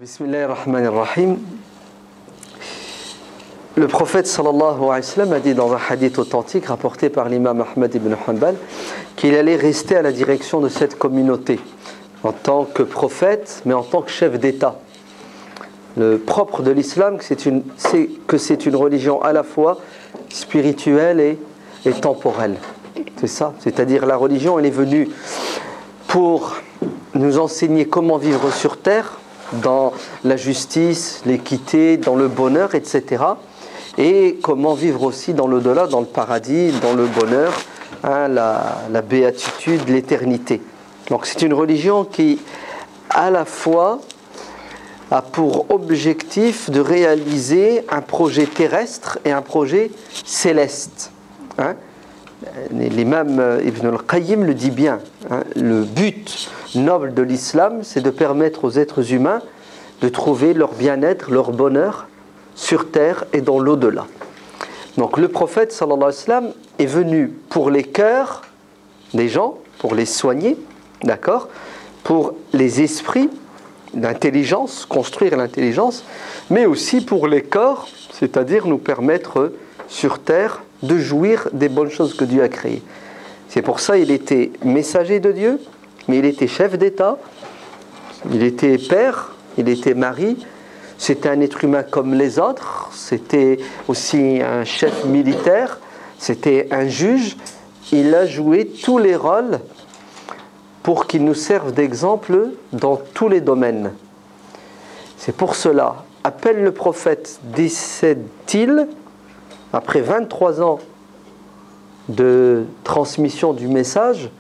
Bismillahirrahmanirrahim. Le prophète sallallahu alayhi wa sallam a dit dans un hadith authentique rapporté par l'imam Ahmad ibn Hanbal qu'il allait rester à la direction de cette communauté en tant que prophète, mais en tant que chef d'État. Le propre de l'islam, c'est que c'est une religion à la fois spirituelle et temporelle. C'est ça, c'est-à-dire la religion, elle est venue pour nous enseigner comment vivre sur terre, dans la justice, l'équité, dans le bonheur, etc. Et comment vivre aussi dans l'au-delà, dans le paradis, dans le bonheur, la béatitude, l'éternité. Donc c'est une religion qui, à la fois, a pour objectif de réaliser un projet terrestre et un projet céleste. L'imam Ibn al-Qayyim le dit bien. Le but noble de l'islam, c'est de permettre aux êtres humains de trouver leur bien-être, leur bonheur sur terre et dans l'au-delà. Donc le prophète sallallahu alayhi wa sallam est venu pour les cœurs des gens, pour les soigner, d'accord, pour les esprits, l'intelligence, construire l'intelligence, mais aussi pour les corps, c'est-à-dire nous permettre sur terre de jouir des bonnes choses que Dieu a créées. C'est pour ça qu'il était messager de Dieu, mais il était chef d'État, il était père, il était mari, c'était un être humain comme les autres, c'était aussi un chef militaire, c'était un juge. Il a joué tous les rôles pour qu'il nous serve d'exemple dans tous les domaines. C'est pour cela, à peine le prophète décède-t-il, après 23 ans de transmission du message,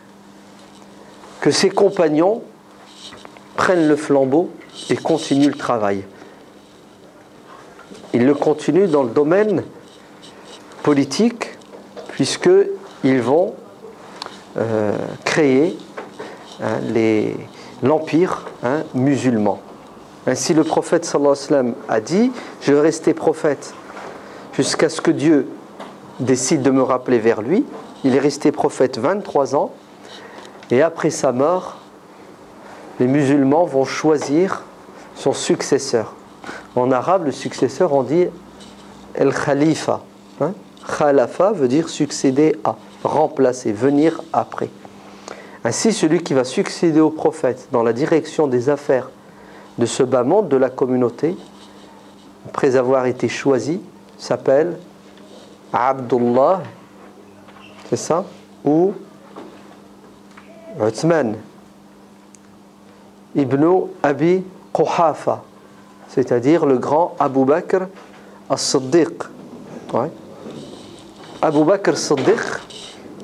que ses compagnons prennent le flambeau et continuent le travail. Ils le continuent dans le domaine politique, puisqu'ils vont créer l'empire musulman. Ainsi le prophète sallallahu alayhi wa sallam a dit « Je vais rester prophète jusqu'à ce que Dieu décide de me rappeler vers lui ». Il est resté prophète 23 ans. Et après sa mort, les musulmans vont choisir son successeur. En arabe, le successeur, on dit El Khalifa. Khalafa veut dire succéder à, remplacer, venir après. Ainsi, celui qui va succéder au prophète dans la direction des affaires de ce bas monde, de la communauté, après avoir été choisi, s'appelle Abdullah, c'est ça, ou Uthman ibn Abi Quhafa, c'est-à-dire le grand Abu Bakr as-Siddiq. Abu Bakr as-Siddiq,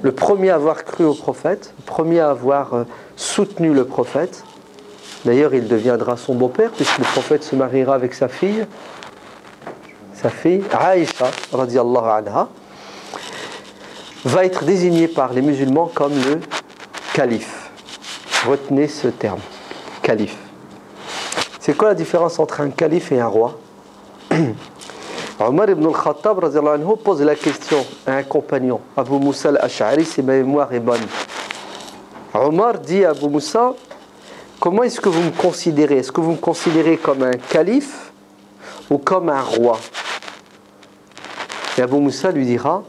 le premier à avoir cru au prophète, le premier à avoir soutenu le prophète. D'ailleurs, il deviendra son beau-père, puisque le prophète se mariera avec sa fille Aïcha, radiyallahu anha, va être désigné par les musulmans comme le calife. Retenez ce terme, calife. C'est quoi la différence entre un calife et un roi? Omar ibn al-Khattab radiyallahu anhu pose la question à un compagnon, Abu Moussa al-Ash'ari, si ma mémoire est bonne. Omar dit à Abu Moussa, comment est-ce que vous me considérez? Est-ce que vous me considérez comme un calife ou comme un roi? Et Abu Moussa lui dira,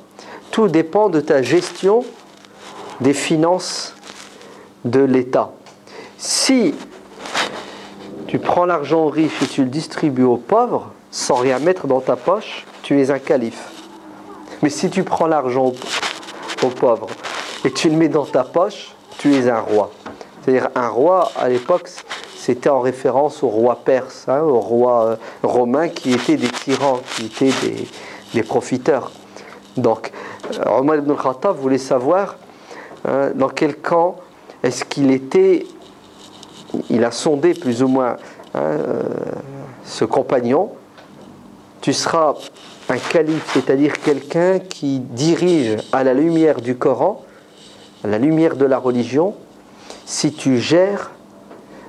tout dépend de ta gestion des finances de l'État. Si tu prends l'argent aux riches et tu le distribues aux pauvres, sans rien mettre dans ta poche, tu es un calife. Mais si tu prends l'argent aux pauvres et tu le mets dans ta poche, tu es un roi. C'est-à-dire un roi, à l'époque, c'était en référence aux rois perses, aux rois romains qui étaient des tyrans, qui étaient des profiteurs. Donc, Omar ibn al-Khattab voulait savoir dans quel camp est-ce qu'il était. Il a sondé plus ou moins ce compagnon. Tu seras un calife, c'est-à-dire quelqu'un qui dirige à la lumière du Coran, à la lumière de la religion, si tu gères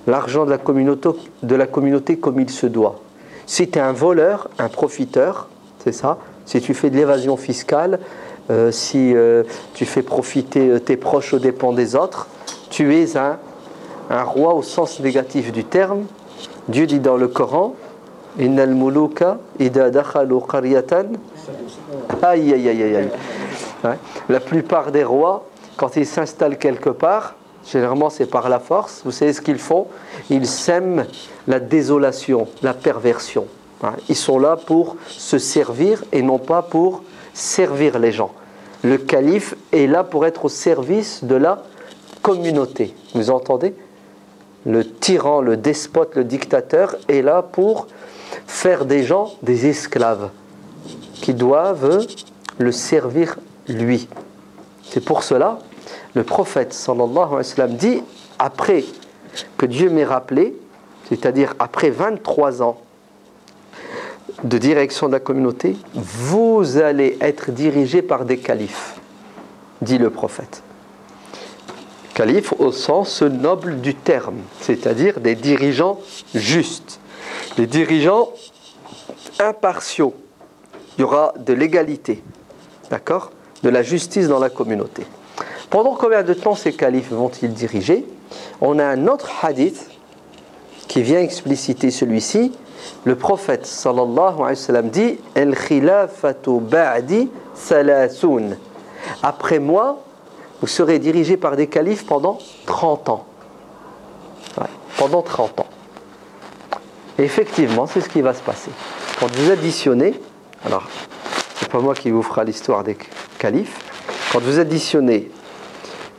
l'argent de la communauté comme il se doit. Si tu es un voleur, un profiteur, c'est ça, si tu fais de l'évasion fiscale, si tu fais profiter tes proches aux dépens des autres, tu es un roi au sens négatif du terme, Dieu dit dans le Coran, Innal muluka idha dakhalu qaryatan. Aïe, aïe, aïe, aïe. Ouais. La plupart des rois, quand ils s'installent quelque part, généralement c'est par la force, vous savez ce qu'ils font? Ils sèment la désolation, la perversion. Ouais. Ils sont là pour se servir et non pas pour servir les gens. Le calife est là pour être au service de la communauté. Vous entendez? Le tyran, le despote, le dictateur est là pour faire des gens des esclaves qui doivent le servir lui. C'est pour cela le prophète sallallahu alayhi wa sallam dit, après que Dieu m'ait rappelé, c'est-à-dire après 23 ans de direction de la communauté, vous allez être dirigé par des califes, dit le prophète. Calife au sens noble du terme, c'est-à-dire des dirigeants justes, des dirigeants impartiaux. Il y aura de l'égalité, d'accord, de la justice dans la communauté. Pendant combien de temps ces califes vont-ils diriger? On a un autre hadith qui vient expliciter celui-ci. Le prophète sallallahu alayhi wa sallam dit El khilafatu ba'di salasoun. Après moi, vous serez dirigé par des califes pendant 30 ans. Ouais, pendant 30 ans. Et effectivement, c'est ce qui va se passer. Quand vous additionnez, alors, c'est pas moi qui vous fera l'histoire des califes, quand vous additionnez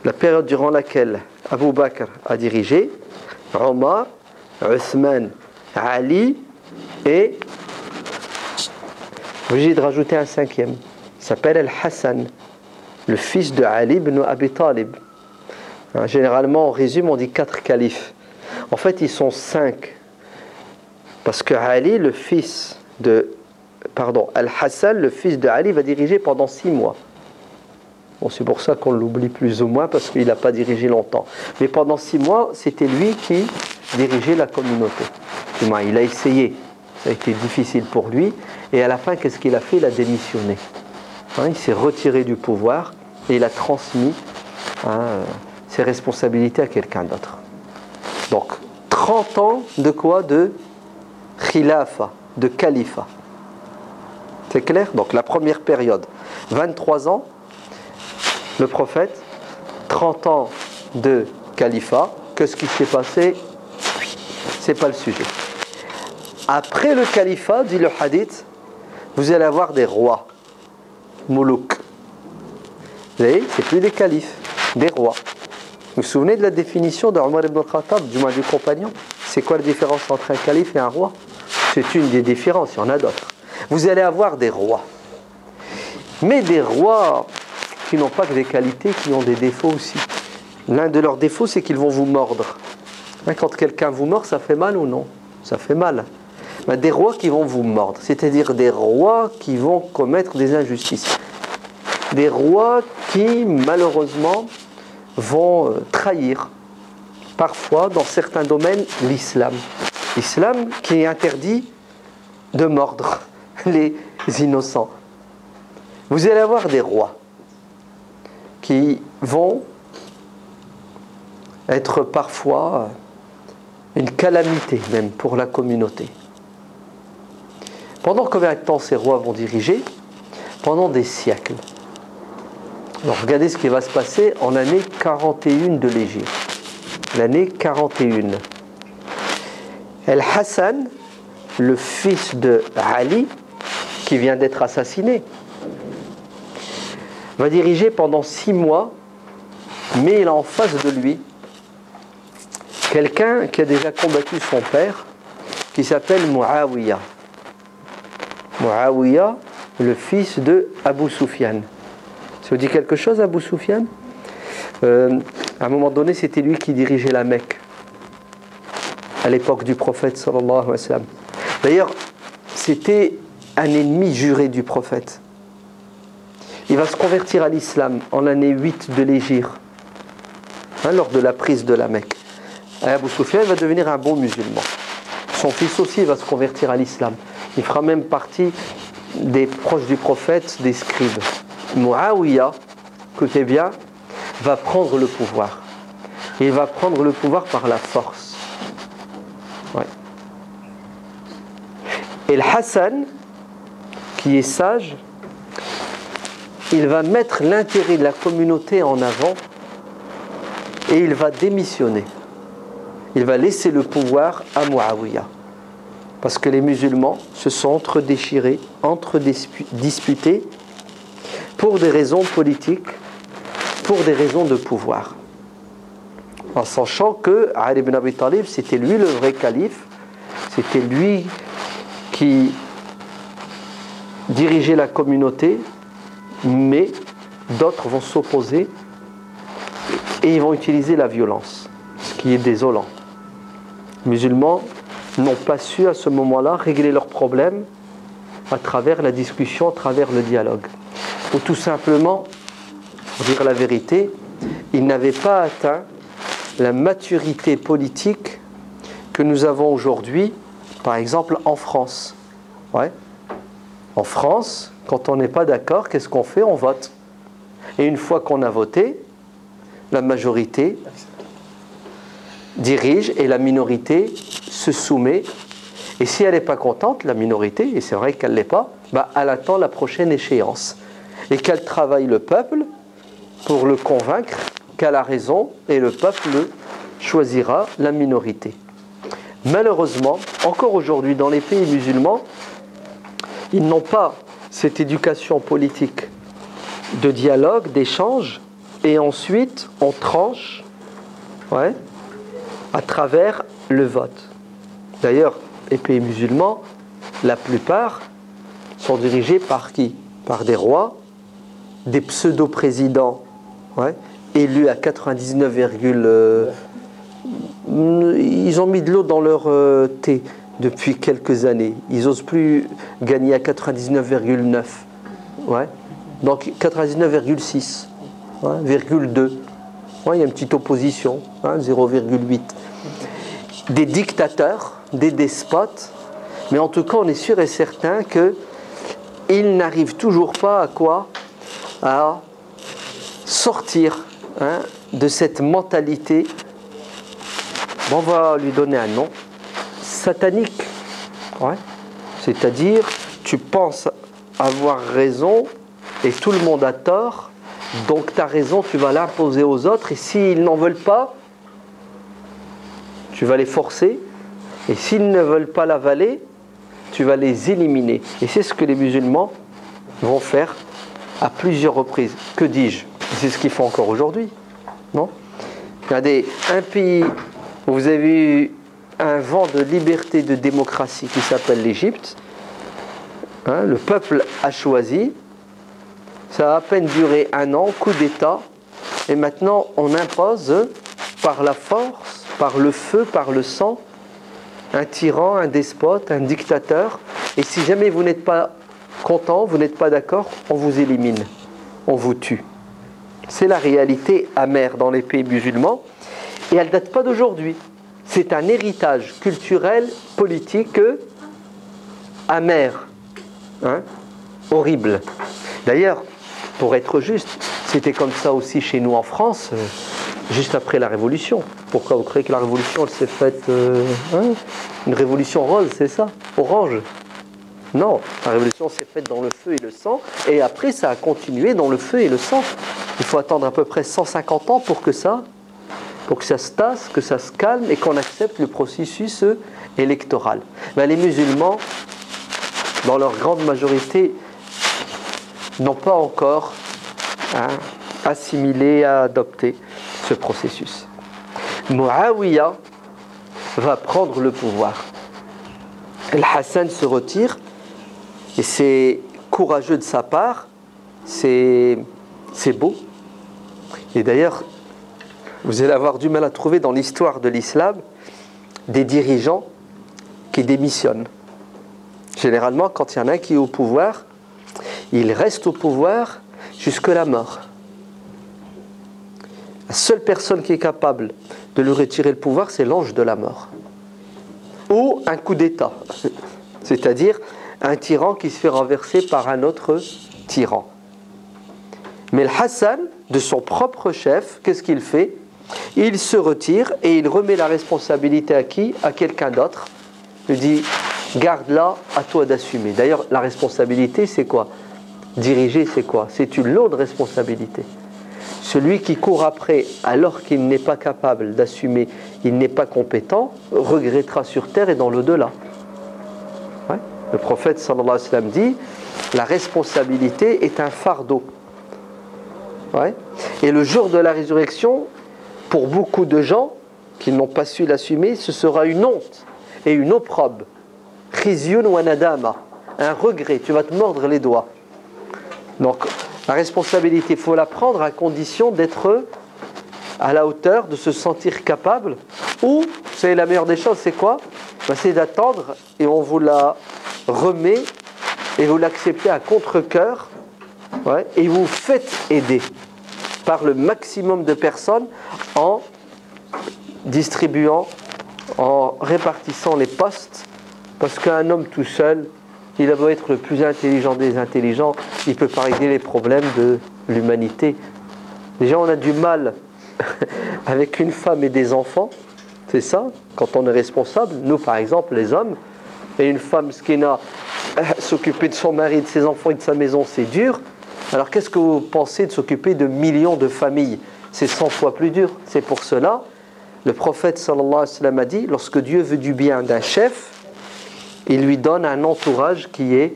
la période durant laquelle Abu Bakr a dirigé, Omar, Othman, Ali et obligé de rajouter un cinquième. Il s'appelle Al-Hassan, le fils de Ali ibn Abi Talib. Généralement, en résumé, on dit 4 califes. En fait, ils sont 5. Parce que Ali, le fils de... Pardon, Al-Hassan, le fils de Ali, va diriger pendant 6 mois. Bon, c'est pour ça qu'on l'oublie plus ou moins, parce qu'il n'a pas dirigé longtemps. Mais pendant 6 mois, c'était lui qui dirigeait la communauté. Il a essayé. Ça a été difficile pour lui. Et à la fin, qu'est-ce qu'il a fait? Il a démissionné. Il s'est retiré du pouvoir et il a transmis ses responsabilités à quelqu'un d'autre. Donc, 30 ans de quoi? De khilafa, de califat. C'est clair? Donc, la première période, 23 ans, le prophète, 30 ans de califat. Qu'est-ce qui s'est passé? C'est pas le sujet. Après le califat, dit le hadith, vous allez avoir des rois, moulouk. Vous voyez, c'est plus des califes, des rois. Vous vous souvenez de la définition de Omar ibn al-Khattab, du moins du compagnon? C'est quoi la différence entre un calife et un roi? C'est une des différences, il y en a d'autres. Vous allez avoir des rois. Mais des rois qui n'ont pas que des qualités, qui ont des défauts aussi. L'un de leurs défauts, c'est qu'ils vont vous mordre. Quand quelqu'un vous mord, ça fait mal ou non? Ça fait mal. Des rois qui vont vous mordre, c'est-à-dire des rois qui vont commettre des injustices. Des rois qui, malheureusement, vont trahir, parfois, dans certains domaines, l'islam. L'islam qui interdit de mordre les innocents. Vous allez avoir des rois qui vont être parfois une calamité même pour la communauté. Pendant combien de temps ces rois vont diriger? Pendant des siècles. Alors regardez ce qui va se passer en l'année 41 de l'Hégire. L'année 41. El-Hassan, le fils de Ali, qui vient d'être assassiné, va diriger pendant 6 mois, mais il a en face de lui quelqu'un qui a déjà combattu son père, qui s'appelle Muawiyah. Muawiyah, le fils de Abu Sufyan. Ça vous dit quelque chose, Abu Sufyan? À un moment donné, c'était lui qui dirigeait la Mecque, à l'époque du prophète sallallahu alayhi wa sallam. D'ailleurs, c'était un ennemi juré du prophète. Il va se convertir à l'islam en l'année 8 de l'Hégire, lors de la prise de la Mecque. Et Abu Sufyan va devenir un bon musulman. Son fils aussi va se convertir à l'islam. Il fera même partie des proches du prophète, des scribes. Muawiyah, écoutez bien, va prendre le pouvoir. Il va prendre le pouvoir par la force. Ouais. Et le Hassan, qui est sage, il va mettre l'intérêt de la communauté en avant et il va démissionner. Il va laisser le pouvoir à Muawiyah. Parce que les musulmans se sont entre-déchirés, entre-disputés pour des raisons politiques, pour des raisons de pouvoir. En sachant que Ali ibn Abi Talib, c'était lui le vrai calife, c'était lui qui dirigeait la communauté, mais d'autres vont s'opposer et ils vont utiliser la violence, ce qui est désolant. Les musulmans n'ont pas su à ce moment-là régler leurs problèmes à travers la discussion, à travers le dialogue. Ou tout simplement, pour dire la vérité, ils n'avaient pas atteint la maturité politique que nous avons aujourd'hui, par exemple en France. Ouais. En France, quand on n'est pas d'accord, qu'est-ce qu'on fait? On vote. Et une fois qu'on a voté, la majorité dirige et la minorité se soumet. Et si elle n'est pas contente, la minorité, et c'est vrai qu'elle ne l'est pas, elle attend la prochaine échéance. Et qu'elle travaille le peuple pour le convaincre qu'elle a raison et le peuple choisira la minorité. Malheureusement, encore aujourd'hui dans les pays musulmans, ils n'ont pas cette éducation politique de dialogue, d'échange, et ensuite on tranche à travers le vote. D'ailleurs, les pays musulmans, la plupart sont dirigés par qui? Par des rois, des pseudo-présidents élus à 99, ils ont mis de l'eau dans leur thé depuis quelques années. Ils n'osent plus gagner à 99,9. Donc 99,6, 0,2. Il y a une petite opposition, 0,8. Des dictateurs, des despotes, mais en tout cas, on est sûr et certain qu'ils n'arrivent toujours pas à quoi? À sortir de cette mentalité, on va lui donner un nom, satanique. C'est-à-dire, tu penses avoir raison et tout le monde a tort, donc ta raison, tu vas l'imposer aux autres, et s'ils n'en veulent pas, tu vas les forcer, et s'ils ne veulent pas l'avaler, tu vas les éliminer. Et c'est ce que les musulmans vont faire à plusieurs reprises. Que dis-je? C'est ce qu'ils font encore aujourd'hui, non? Regardez, un pays où vous avez eu un vent de liberté, de démocratie qui s'appelle l'Égypte, le peuple a choisi, ça a à peine duré 1 an, coup d'État, et maintenant on impose par la force, par le feu, par le sang, un tyran, un despote, un dictateur, et si jamais vous n'êtes pas content, vous n'êtes pas d'accord, on vous élimine, on vous tue. C'est la réalité amère dans les pays musulmans, et elle ne date pas d'aujourd'hui. C'est un héritage culturel, politique, amer, horrible. D'ailleurs, pour être juste, c'était comme ça aussi chez nous en France, juste après la Révolution. Pourquoi vous croyez que la Révolution, elle s'est faite une révolution rose, c'est ça? Orange? Non, la Révolution s'est faite dans le feu et le sang, et après ça a continué dans le feu et le sang. Il faut attendre à peu près 150 ans pour que ça se tasse, que ça se calme et qu'on accepte le processus électoral. Les musulmans, dans leur grande majorité, n'ont pas encore assimilé, adopté ce processus. Muawiyah va prendre le pouvoir. El Hassan se retire et c'est courageux de sa part, c'est beau. Et d'ailleurs, vous allez avoir du mal à trouver dans l'histoire de l'islam des dirigeants qui démissionnent. Généralement, quand il y en a un qui est au pouvoir, il reste au pouvoir jusqu'à la mort. La seule personne qui est capable de lui retirer le pouvoir, c'est l'ange de la mort. Ou un coup d'État, c'est-à-dire un tyran qui se fait renverser par un autre tyran. Mais le Hassan, de son propre chef, qu'est-ce qu'il fait? Il se retire et il remet la responsabilité à qui? À quelqu'un d'autre. Il dit, garde-la, à toi d'assumer. D'ailleurs, la responsabilité, c'est quoi? Diriger, c'est quoi? C'est une lourde responsabilité. Celui qui court après alors qu'il n'est pas capable d'assumer, il n'est pas compétent, regrettera sur terre et dans l'au-delà. Ouais. Le prophète sallallahu alayhi wa sallam dit, la responsabilité est un fardeau. Ouais. Et le jour de la résurrection, pour beaucoup de gens qui n'ont pas su l'assumer, ce sera une honte et une opprobre. Khizyun wa nadama, un regret, tu vas te mordre les doigts. Donc, la responsabilité, il faut la prendre à condition d'être à la hauteur, de se sentir capable. Ou, vous savez, la meilleure des choses, c'est quoi? C'est d'attendre et on vous la remet et vous l'acceptez à contre-cœur, ouais, et vous faites aider par le maximum de personnes en distribuant, en répartissant les postes, parce qu'un homme tout seul, il a beau être le plus intelligent des intelligents, il ne peut pas régler les problèmes de l'humanité. Déjà, on a du mal avec une femme et des enfants, c'est ça, quand on est responsable. Nous, par exemple, les hommes, et une femme skina, s'occuper de son mari, de ses enfants et de sa maison, c'est dur. Alors, qu'est-ce que vous pensez de s'occuper de millions de familles? C'est 100 fois plus dur. C'est pour cela, le prophète sallallahu alayhi wa sallam a dit, lorsque Dieu veut du bien d'un chef, il lui donne un entourage qui est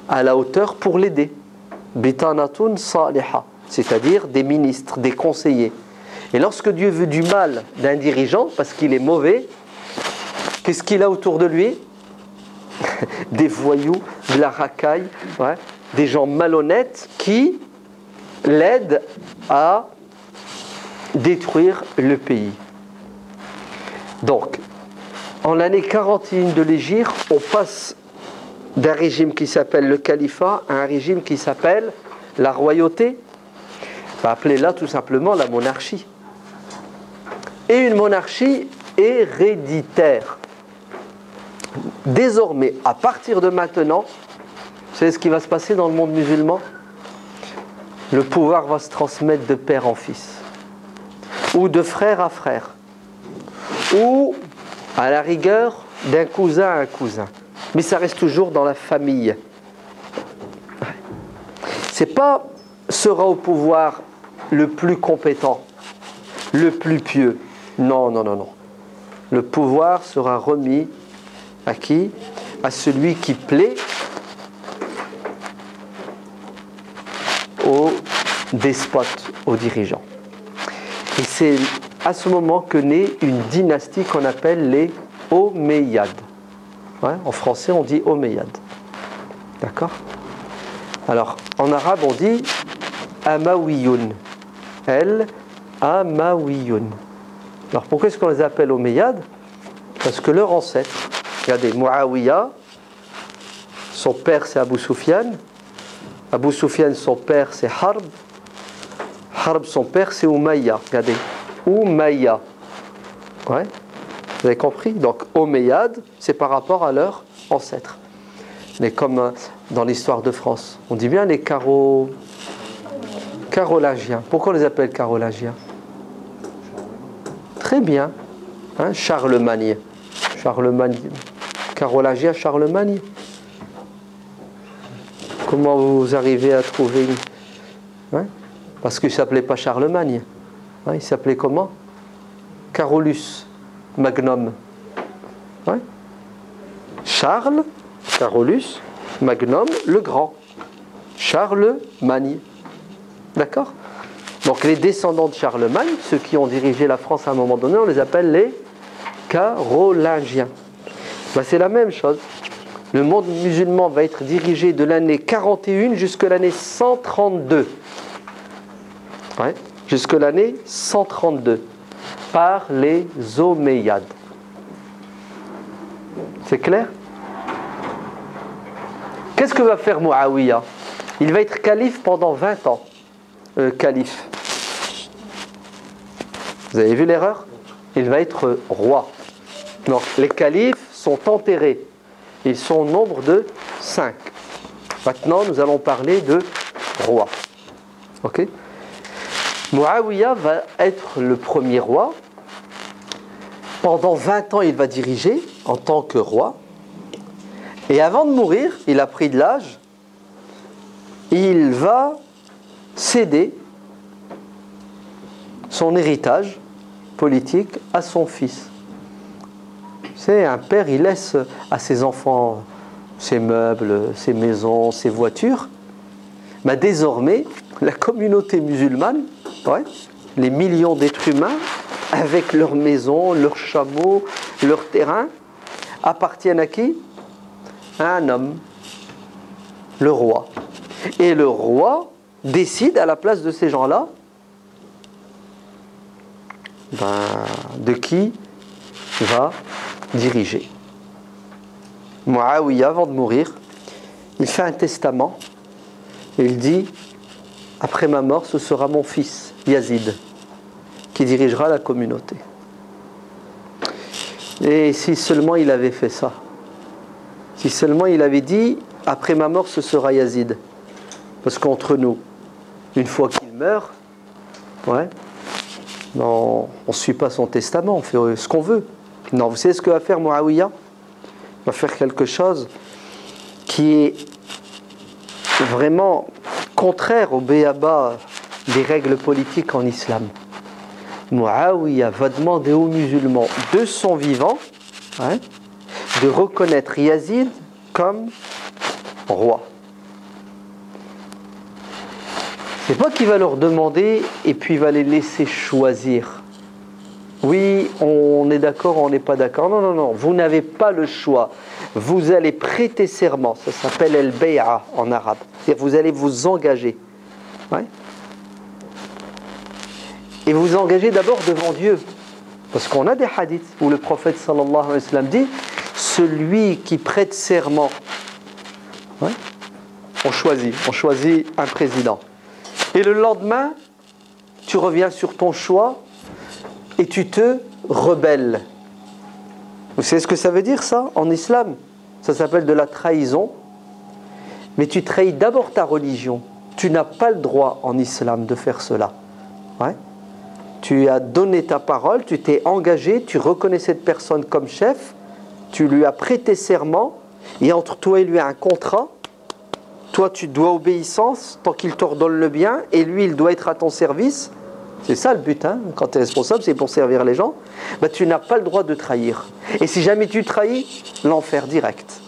à la hauteur pour l'aider. Bitanatun saliha, c'est-à-dire des ministres, des conseillers. Et lorsque Dieu veut du mal d'un dirigeant, parce qu'il est mauvais, qu'est-ce qu'il a autour de lui? Des voyous, de la racaille, ouais, des gens malhonnêtes qui l'aident à détruire le pays. Donc, en l'année 41 de l'Hégire, on passe d'un régime qui s'appelle le califat à un régime qui s'appelle la royauté. Appelez-la tout simplement la monarchie. Et une monarchie héréditaire. Désormais, à partir de maintenant, vous savez ce qui va se passer dans le monde musulman? Le pouvoir va se transmettre de père en fils, ou de frère à frère, ou à la rigueur d'un cousin à un cousin. Mais ça reste toujours dans la famille. C'est pas sera au pouvoir le plus compétent, le plus pieux. Non, non, non, non. Le pouvoir sera remis à qui? À celui qui plaît aux despotes, aux dirigeants. Et c'est à ce moment que naît une dynastie qu'on appelle les Omeyyades. Ouais, en français, on dit Omeyyades. D'accord? Alors, en arabe, on dit Amawiyoun. Amawiyoun. Alors, pourquoi est-ce qu'on les appelle Omeyyades? Parce que leur ancêtre, regardez, Muawiyah, son père c'est Abu Sufyan. Abu Sufyan, son père c'est Harb. Harb, son père c'est Umayya. Regardez, Umayya. Ouais. Vous avez compris? Donc, Omeyyades, c'est par rapport à leur ancêtre. Mais comme dans l'histoire de France, on dit bien les carolingiens. Pourquoi on les appelle carolingiens? Très bien. Hein? Charlemagne. Carolingien, Charlemagne. Comment vous arrivez à trouver une... Hein? Parce qu'il ne s'appelait pas Charlemagne. Hein? Il s'appelait comment? Carolus Magnum. Ouais. Charles, Carolus, Magnum, le grand. Charlemagne. D'accord? Donc les descendants de Charlemagne, ceux qui ont dirigé la France à un moment donné, on les appelle les Carolingiens. Ben, c'est la même chose. Le monde musulman va être dirigé de l'année 41 jusqu'à l'année 132. Ouais, jusqu'à l'année 132. Par les Omeyyades. C'est clair? Qu'est-ce que va faire Muawiyah? Il va être calife pendant 20 ans. Calife. Vous avez vu l'erreur? Il va être roi. Donc les califes sont enterrés. Ils sont au nombre de 5. Maintenant, nous allons parler de roi. Ok? Muawiyah va être le premier roi. Pendant 20 ans, il va diriger en tant que roi. Et avant de mourir, il a pris de l'âge, il va céder son héritage politique à son fils. C'est un père, il laisse à ses enfants ses meubles, ses maisons, ses voitures. Bah désormais, la communauté musulmane, ouais, les millions d'êtres humains, avec leurs maisons, leurs chameaux, leurs terrains, appartiennent à qui? À un homme, le roi. Et le roi décide à la place de ces gens-là de qui va diriger. Muawiyah, avant de mourir, il fait un testament et il dit: après ma mort, ce sera mon fils Yazid qui dirigera la communauté. Et si seulement il avait fait ça, si seulement il avait dit: après ma mort, ce sera Yazid. Parce qu'entre nous, une fois qu'il meurt, ouais, non, on ne suit pas son testament, on fait ce qu'on veut. Non, vous savez ce que va faire Muawiyah? Il va faire quelque chose qui est vraiment contraire au béaba des règles politiques en islam. Muawiyah va demander aux musulmans de son vivant, ouais, de reconnaître Yazid comme roi. C'est pas qu'il va leur demander et puis il va les laisser choisir. Oui, on est d'accord, on n'est pas d'accord. Non, non, non, vous n'avez pas le choix. Vous allez prêter serment, ça s'appelle el-bay'a en arabe. C'est-à-dire vous allez vous engager. Ouais. Et vous engagez d'abord devant Dieu. Parce qu'on a des hadiths où le prophète sallallahu alayhi wa sallam dit: celui qui prête serment, ouais, on choisit un président. Et le lendemain, tu reviens sur ton choix et tu te rebelles. Vous savez ce que ça veut dire ça en islam? Ça s'appelle de la trahison. Mais tu trahis d'abord ta religion. Tu n'as pas le droit en islam de faire cela. Ouais. Tu as donné ta parole, tu t'es engagé, tu reconnais cette personne comme chef, tu lui as prêté serment, et entre toi et lui un contrat. Toi, tu dois obéissance tant qu'il t'ordonne le bien, et lui, il doit être à ton service. C'est ça le but, hein. Quand tu es responsable, c'est pour servir les gens. Bah, tu n'as pas le droit de trahir. Et si jamais tu trahis, l'enfer direct.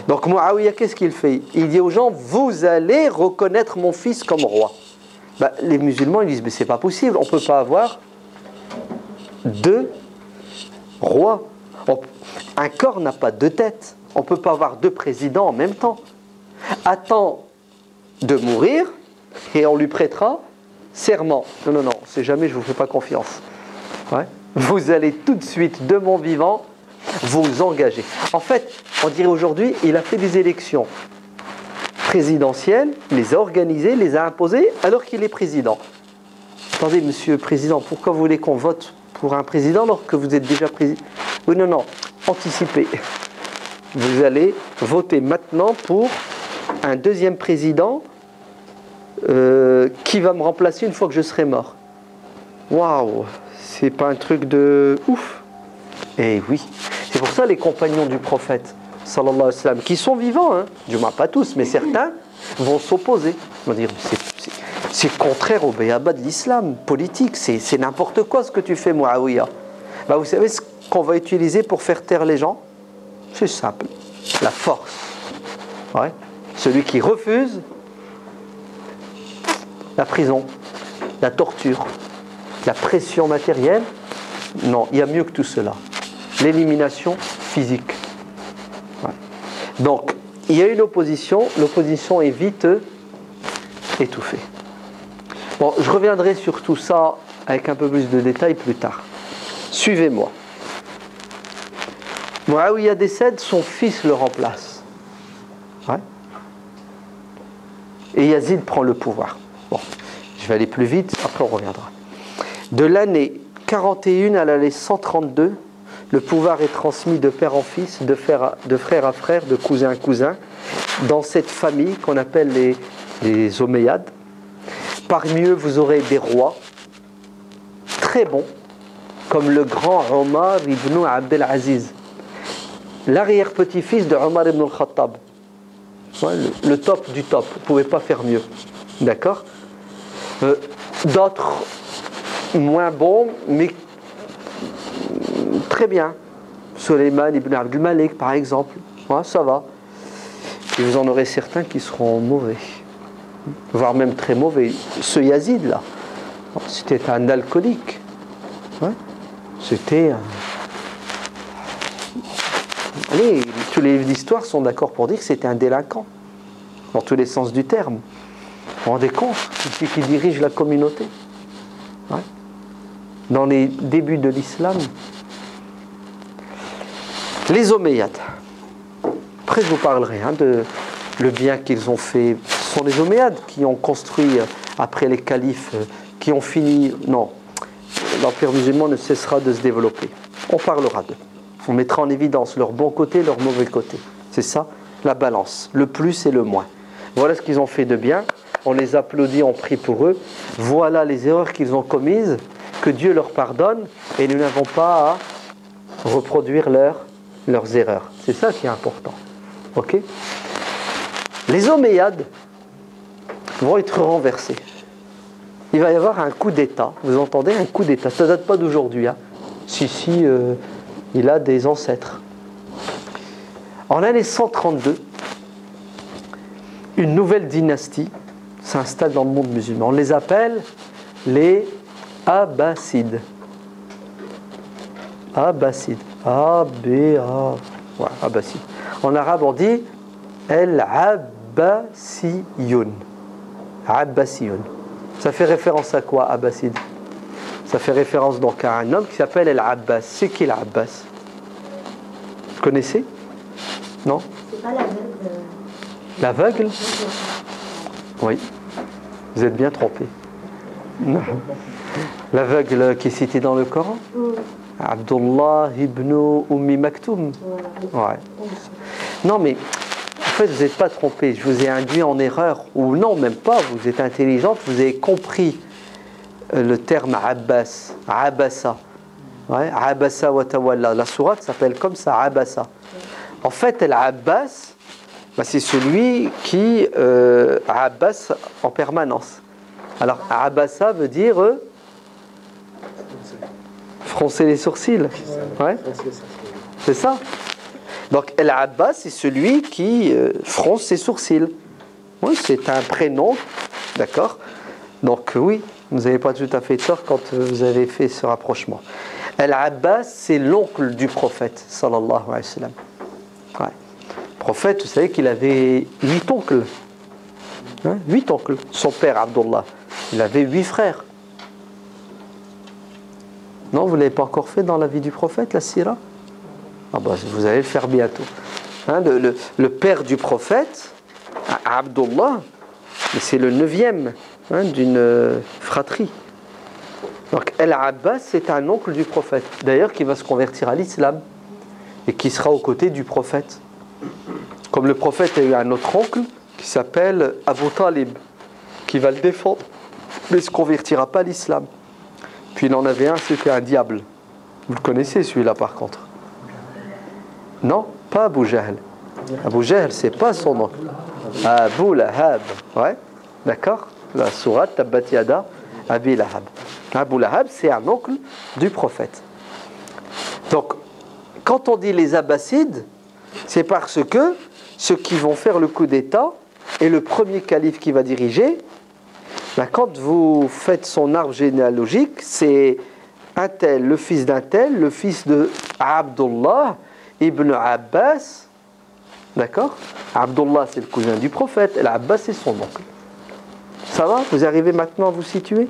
Donc Muawiyah, qu'est-ce qu'il fait? Il dit aux gens: vous allez reconnaître mon fils comme roi. Bah, les musulmans, ils disent: mais c'est pas possible, on ne peut pas avoir deux rois. Un corps n'a pas deux têtes. On ne peut pas avoir deux présidents en même temps. Attends de mourir et on lui prêtera serment. Non, non, non, c'est jamais, je ne vous fais pas confiance. Ouais. Vous allez tout de suite, de mon vivant, vous engager. En fait, on dirait aujourd'hui, il a fait des élections présidentielles, les a organisées, les a imposées, alors qu'il est président. Attendez, monsieur le président, pourquoi vous voulez qu'on vote pour un président alors que vous êtes déjà président? Oui, non, non, anticipez. Vous allez voter maintenant pour un deuxième président qui va me remplacer une fois que je serai mort. Waouh, c'est pas un truc de ouf? Eh oui, c'est pour ça les compagnons du prophète sallallahu alayhi wa sallam, qui sont vivants, hein, du moins pas tous, mais certains vont s'opposer. Ils vont dire: c'est contraire au béaba de l'islam politique, c'est n'importe quoi ce que tu fais, Muawiyah. Bah, vous savez ce qu'on va utiliser pour faire taire les gens? C'est simple, la force. Ouais. Celui qui refuse, la prison, la torture, la pression matérielle. Non, il y a mieux que tout cela. L'élimination physique. Ouais. Donc, il y a une opposition. L'opposition est vite étouffée. Bon, je reviendrai sur tout ça avec un peu plus de détails plus tard. Suivez-moi. Muawiyah décède, son fils le remplace. Ouais. Et Yazid prend le pouvoir. Bon, je vais aller plus vite, après on reviendra. De l'année 41 à l'année 132, le pouvoir est transmis de père en fils, de frère à frère, de cousin à cousin, dans cette famille qu'on appelle les Omeyyades. Parmi eux, vous aurez des rois très bons, comme le grand Omar ibn Abdelaziz. l'arrière-petit-fils de Omar ibn al-Khattab. Ouais, le top du top, vous ne pouvez pas faire mieux. D'accord. D'autres moins bons, mais très bien. Sulayman ibn Abdul Malik, par exemple. Ouais, ça va. Et vous en aurez certains qui seront mauvais. Voire même très mauvais. Ce Yazid, là, c'était un alcoolique. Ouais. C'était un... Allez, tous les livres d'histoire sont d'accord pour dire que c'était un délinquant. Dans tous les sens du terme. Vous vous rendez compte? C'est qui dirige la communauté. Ouais. Dans les débuts de l'islam. Les Omeyyades. Après, je vous parlerai de le bien qu'ils ont fait. Ce sont les Omeyyades qui ont construit, après les califes, qui ont fini... Non, l'empire musulman ne cessera de se développer. On parlera d'eux. On mettra en évidence leur bon côté, leur mauvais côté. C'est ça, la balance. Le plus et le moins. Voilà ce qu'ils ont fait de bien. On les applaudit, on prie pour eux. Voilà les erreurs qu'ils ont commises. Que Dieu leur pardonne. Et nous n'avons pas à reproduire leurs erreurs. C'est ça qui est important. Ok ? Les Omeyyades vont être renversés. Il va y avoir un coup d'État. Vous entendez, un coup d'État. Ça ne date pas d'aujourd'hui. Hein. Si, il a des ancêtres. En l'année 132, une nouvelle dynastie s'installe dans le monde musulman. On les appelle les Abbassides. Abbassides. A-B-A. Ouais, Abbassides. En arabe, on dit El-Abbasiyoun. Abbasiyoun. Ça fait référence à quoi, Abbaside? Ça fait référence donc à un homme qui s'appelle El-Abbas. C'est qui l'Abbas? Vous connaissez? Non? C'est pas l'aveugle. L'aveugle? Oui. Vous êtes bien trompé. L'aveugle qui est cité dans le Coran? Abdullah ibn Ummi Maktoum. Ouais. Non, mais en fait, vous n'êtes pas trompé. Je vous ai induit en erreur. Ou non, même pas. Vous êtes intelligente. Vous avez compris le terme Abbas. Abassa. Ouais. Abassa wa tawalla. La sourate s'appelle comme ça, Abassa. En fait, l'Abbas, c'est celui qui Abbas en permanence. Alors, Abassa veut dire froncer les sourcils. Ouais. C'est ça. Donc, El-Abbas, c'est celui qui fronce ses sourcils. Oui, c'est un prénom, d'accord? Donc, oui, vous n'avez pas tout à fait tort quand vous avez fait ce rapprochement. El-Abbas, c'est l'oncle du prophète, sallallahu alayhi wa sallam. Ouais. Le prophète, vous savez qu'il avait 8 oncles. Hein? 8 oncles. Son père, Abdullah, il avait 8 frères. Non, vous ne l'avez pas encore fait dans la vie du prophète, la sira? Vous allez le faire bientôt. Hein, le père du prophète, Abdullah, c'est le 9e d'une fratrie. Donc El-Abbas, c'est un oncle du prophète. D'ailleurs, qui va se convertir à l'islam et qui sera aux côtés du prophète. Comme le prophète a eu un autre oncle qui s'appelle Abu Talib, qui va le défendre, mais ne se convertira pas à l'islam. Puis il en avait un, c'était un diable. Vous le connaissez celui-là par contre? Non, pas Abu Jahl. Abu Jahl, c'est pas son nom. Abu Lahab. Ouais, d'accord? La sourate Tabbat Yada Abi Lahab. Abu Lahab, c'est un oncle du prophète. Donc, quand on dit les Abbassides, c'est parce que ceux qui vont faire le coup d'État et le premier calife qui va diriger, quand vous faites son arbre généalogique, c'est un tel, le fils d'un tel, le fils de Abdullah ibn Abbas, d'accord? Abdullah, c'est le cousin du prophète, et Abbas, c'est son oncle. Ça va? Vous arrivez maintenant à vous situer?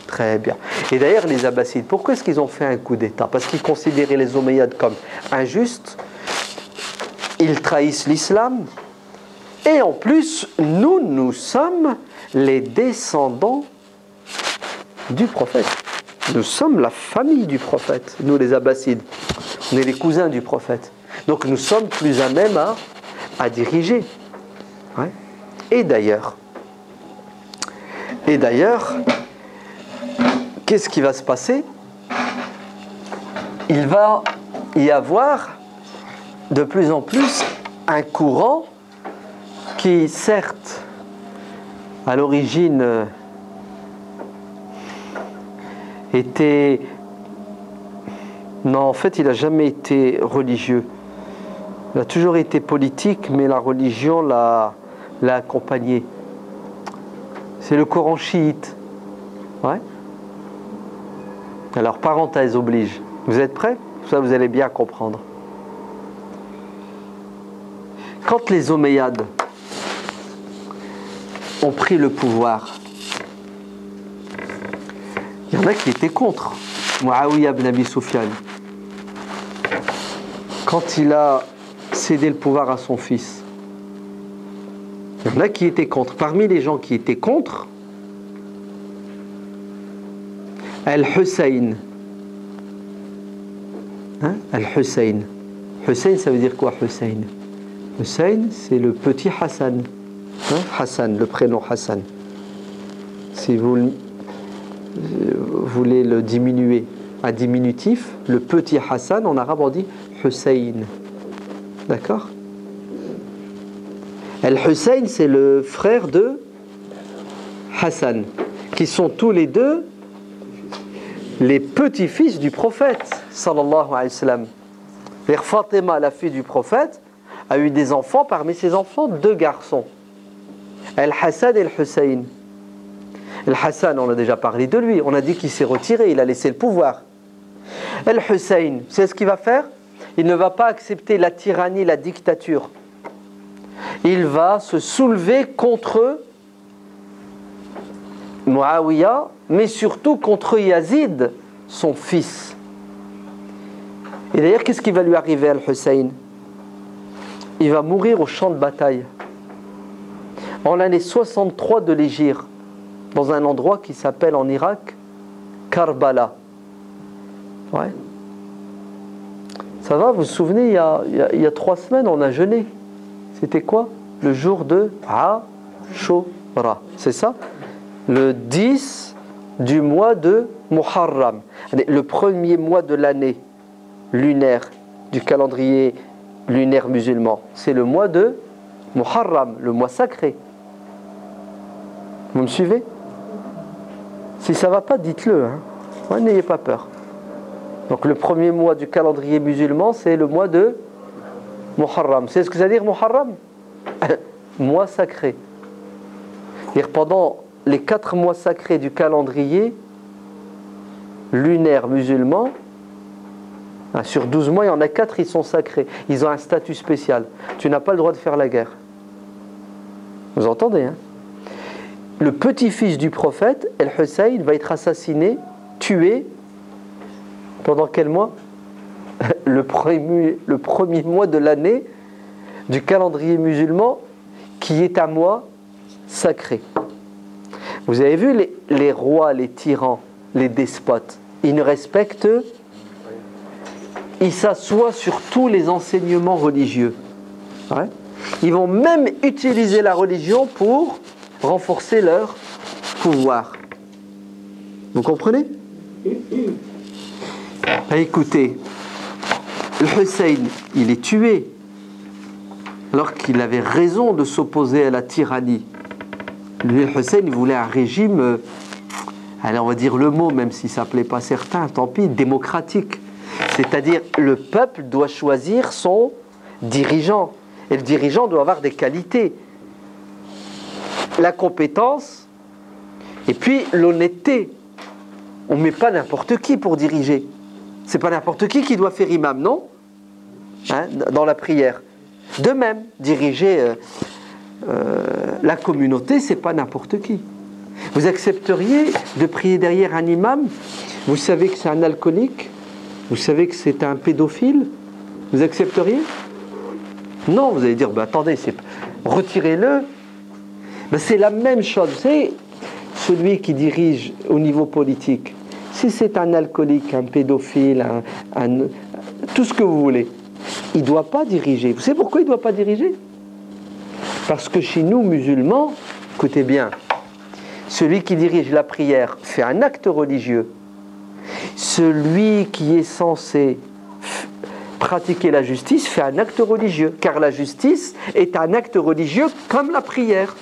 Très bien. Et d'ailleurs, les Abbassides, pourquoi est-ce qu'ils ont fait un coup d'État? Parce qu'ils considéraient les Omeyyades comme injustes, ils trahissent l'islam, et en plus, nous sommes les descendants du prophète. Nous sommes la famille du prophète, nous les Abbassides. On est les cousins du prophète. Donc nous sommes plus à même à diriger. Ouais. Et d'ailleurs, qu'est-ce qui va se passer? Il va y avoir de plus en plus un courant qui, certes, à l'origine était... Non, en fait, il n'a jamais été religieux. Il a toujours été politique, mais la religion l'a accompagné. C'est le Coran chiite. Ouais. Alors, parenthèse oblige. Vous êtes prêts? Ça, vous allez bien comprendre. Quand les Omeyyades ont pris le pouvoir, il y en a qui étaient contre. Muawiyah ibn Abi Sufyan, quand il a cédé le pouvoir à son fils, il y en a qui étaient contre. Parmi les gens qui étaient contre, Al-Hussein. Hein? Al-Hussein. Hussein, ça veut dire quoi, Hussein? Hussein, c'est le petit Hassan. Hein? Hassan, le prénom Hassan. Si vous voulez le diminuer à diminutif, le petit Hassan, en arabe on dit Hussein. D'accord? Al-Hussein, c'est le frère de Hassan, qui sont tous les deux les petits-fils du prophète, sallallahu alayhi wa sallam. Fatima, la fille du prophète, a eu des enfants, parmi ses enfants, 2 garçons. Al-Hassan et Al-Hussein. Al-Hassan, on a déjà parlé de lui, on a dit qu'il s'est retiré, il a laissé le pouvoir. Al-Hussein, c'est ce qu'il va faire? Il ne va pas accepter la tyrannie, la dictature. Il va se soulever contre Muawiyah, mais surtout contre Yazid, son fils. Et d'ailleurs, qu'est-ce qui va lui arriver à Al-Hussein? Il va mourir au champ de bataille en l'année 63 de l'Hégire, dans un endroit qui s'appelle en Irak Karbala. Ouais. Ça va, vous vous souvenez, il y a 3 semaines, on a jeûné. C'était quoi? Le jour de Ashura. C'est ça? Le 10 du mois de Muharram. Le premier mois de l'année lunaire, du calendrier lunaire musulman. C'est le mois de Muharram, le mois sacré. Vous me suivez? Si ça ne va pas, dites-le. Hein. Ouais, n'ayez pas peur. Donc le premier mois du calendrier musulman, c'est le mois de Muharram. C'est ce que ça veut dire Muharram? Mois sacré. Et pendant les 4 mois sacrés du calendrier lunaire musulman, sur 12 mois, il y en a 4, ils sont sacrés. Ils ont un statut spécial. Tu n'as pas le droit de faire la guerre. Vous entendez, hein? Le petit-fils du prophète, Al-Hussein, va être assassiné, tué, pendant quel mois? Le premier mois de l'année du calendrier musulman, qui est un mois sacré. Vous avez vu les rois, les tyrans, les despotes, ils ne respectent, ils s'assoient sur tous les enseignements religieux. Ouais. Ils vont même utiliser la religion pour renforcer leur pouvoir. Vous comprenez? Écoutez, le Hussein, il est tué alors qu'il avait raison de s'opposer à la tyrannie. Lui, le Hussein, il voulait un régime, allez, on va dire le mot, même si ça ne plaît pas certains, tant pis, démocratique. C'est-à-dire, le peuple doit choisir son dirigeant. Et le dirigeant doit avoir des qualités. La compétence et puis l'honnêteté. On ne met pas n'importe qui pour diriger. C'est pas n'importe qui doit faire imam, non? Hein, dans la prière. De même, diriger la communauté, c'est pas n'importe qui. Vous accepteriez de prier derrière un imam? Vous savez que c'est un alcoolique? Vous savez que c'est un pédophile? Vous accepteriez? Non, vous allez dire, bah, attendez, retirez-le. Ben, c'est la même chose. Vous savez, celui qui dirige au niveau politique, si c'est un alcoolique, un pédophile, tout ce que vous voulez, il ne doit pas diriger. Vous savez pourquoi il ne doit pas diriger? Parce que chez nous, musulmans, écoutez bien, celui qui dirige la prière fait un acte religieux. Celui qui est censé pratiquer la justice fait un acte religieux, car la justice est un acte religieux comme la prière.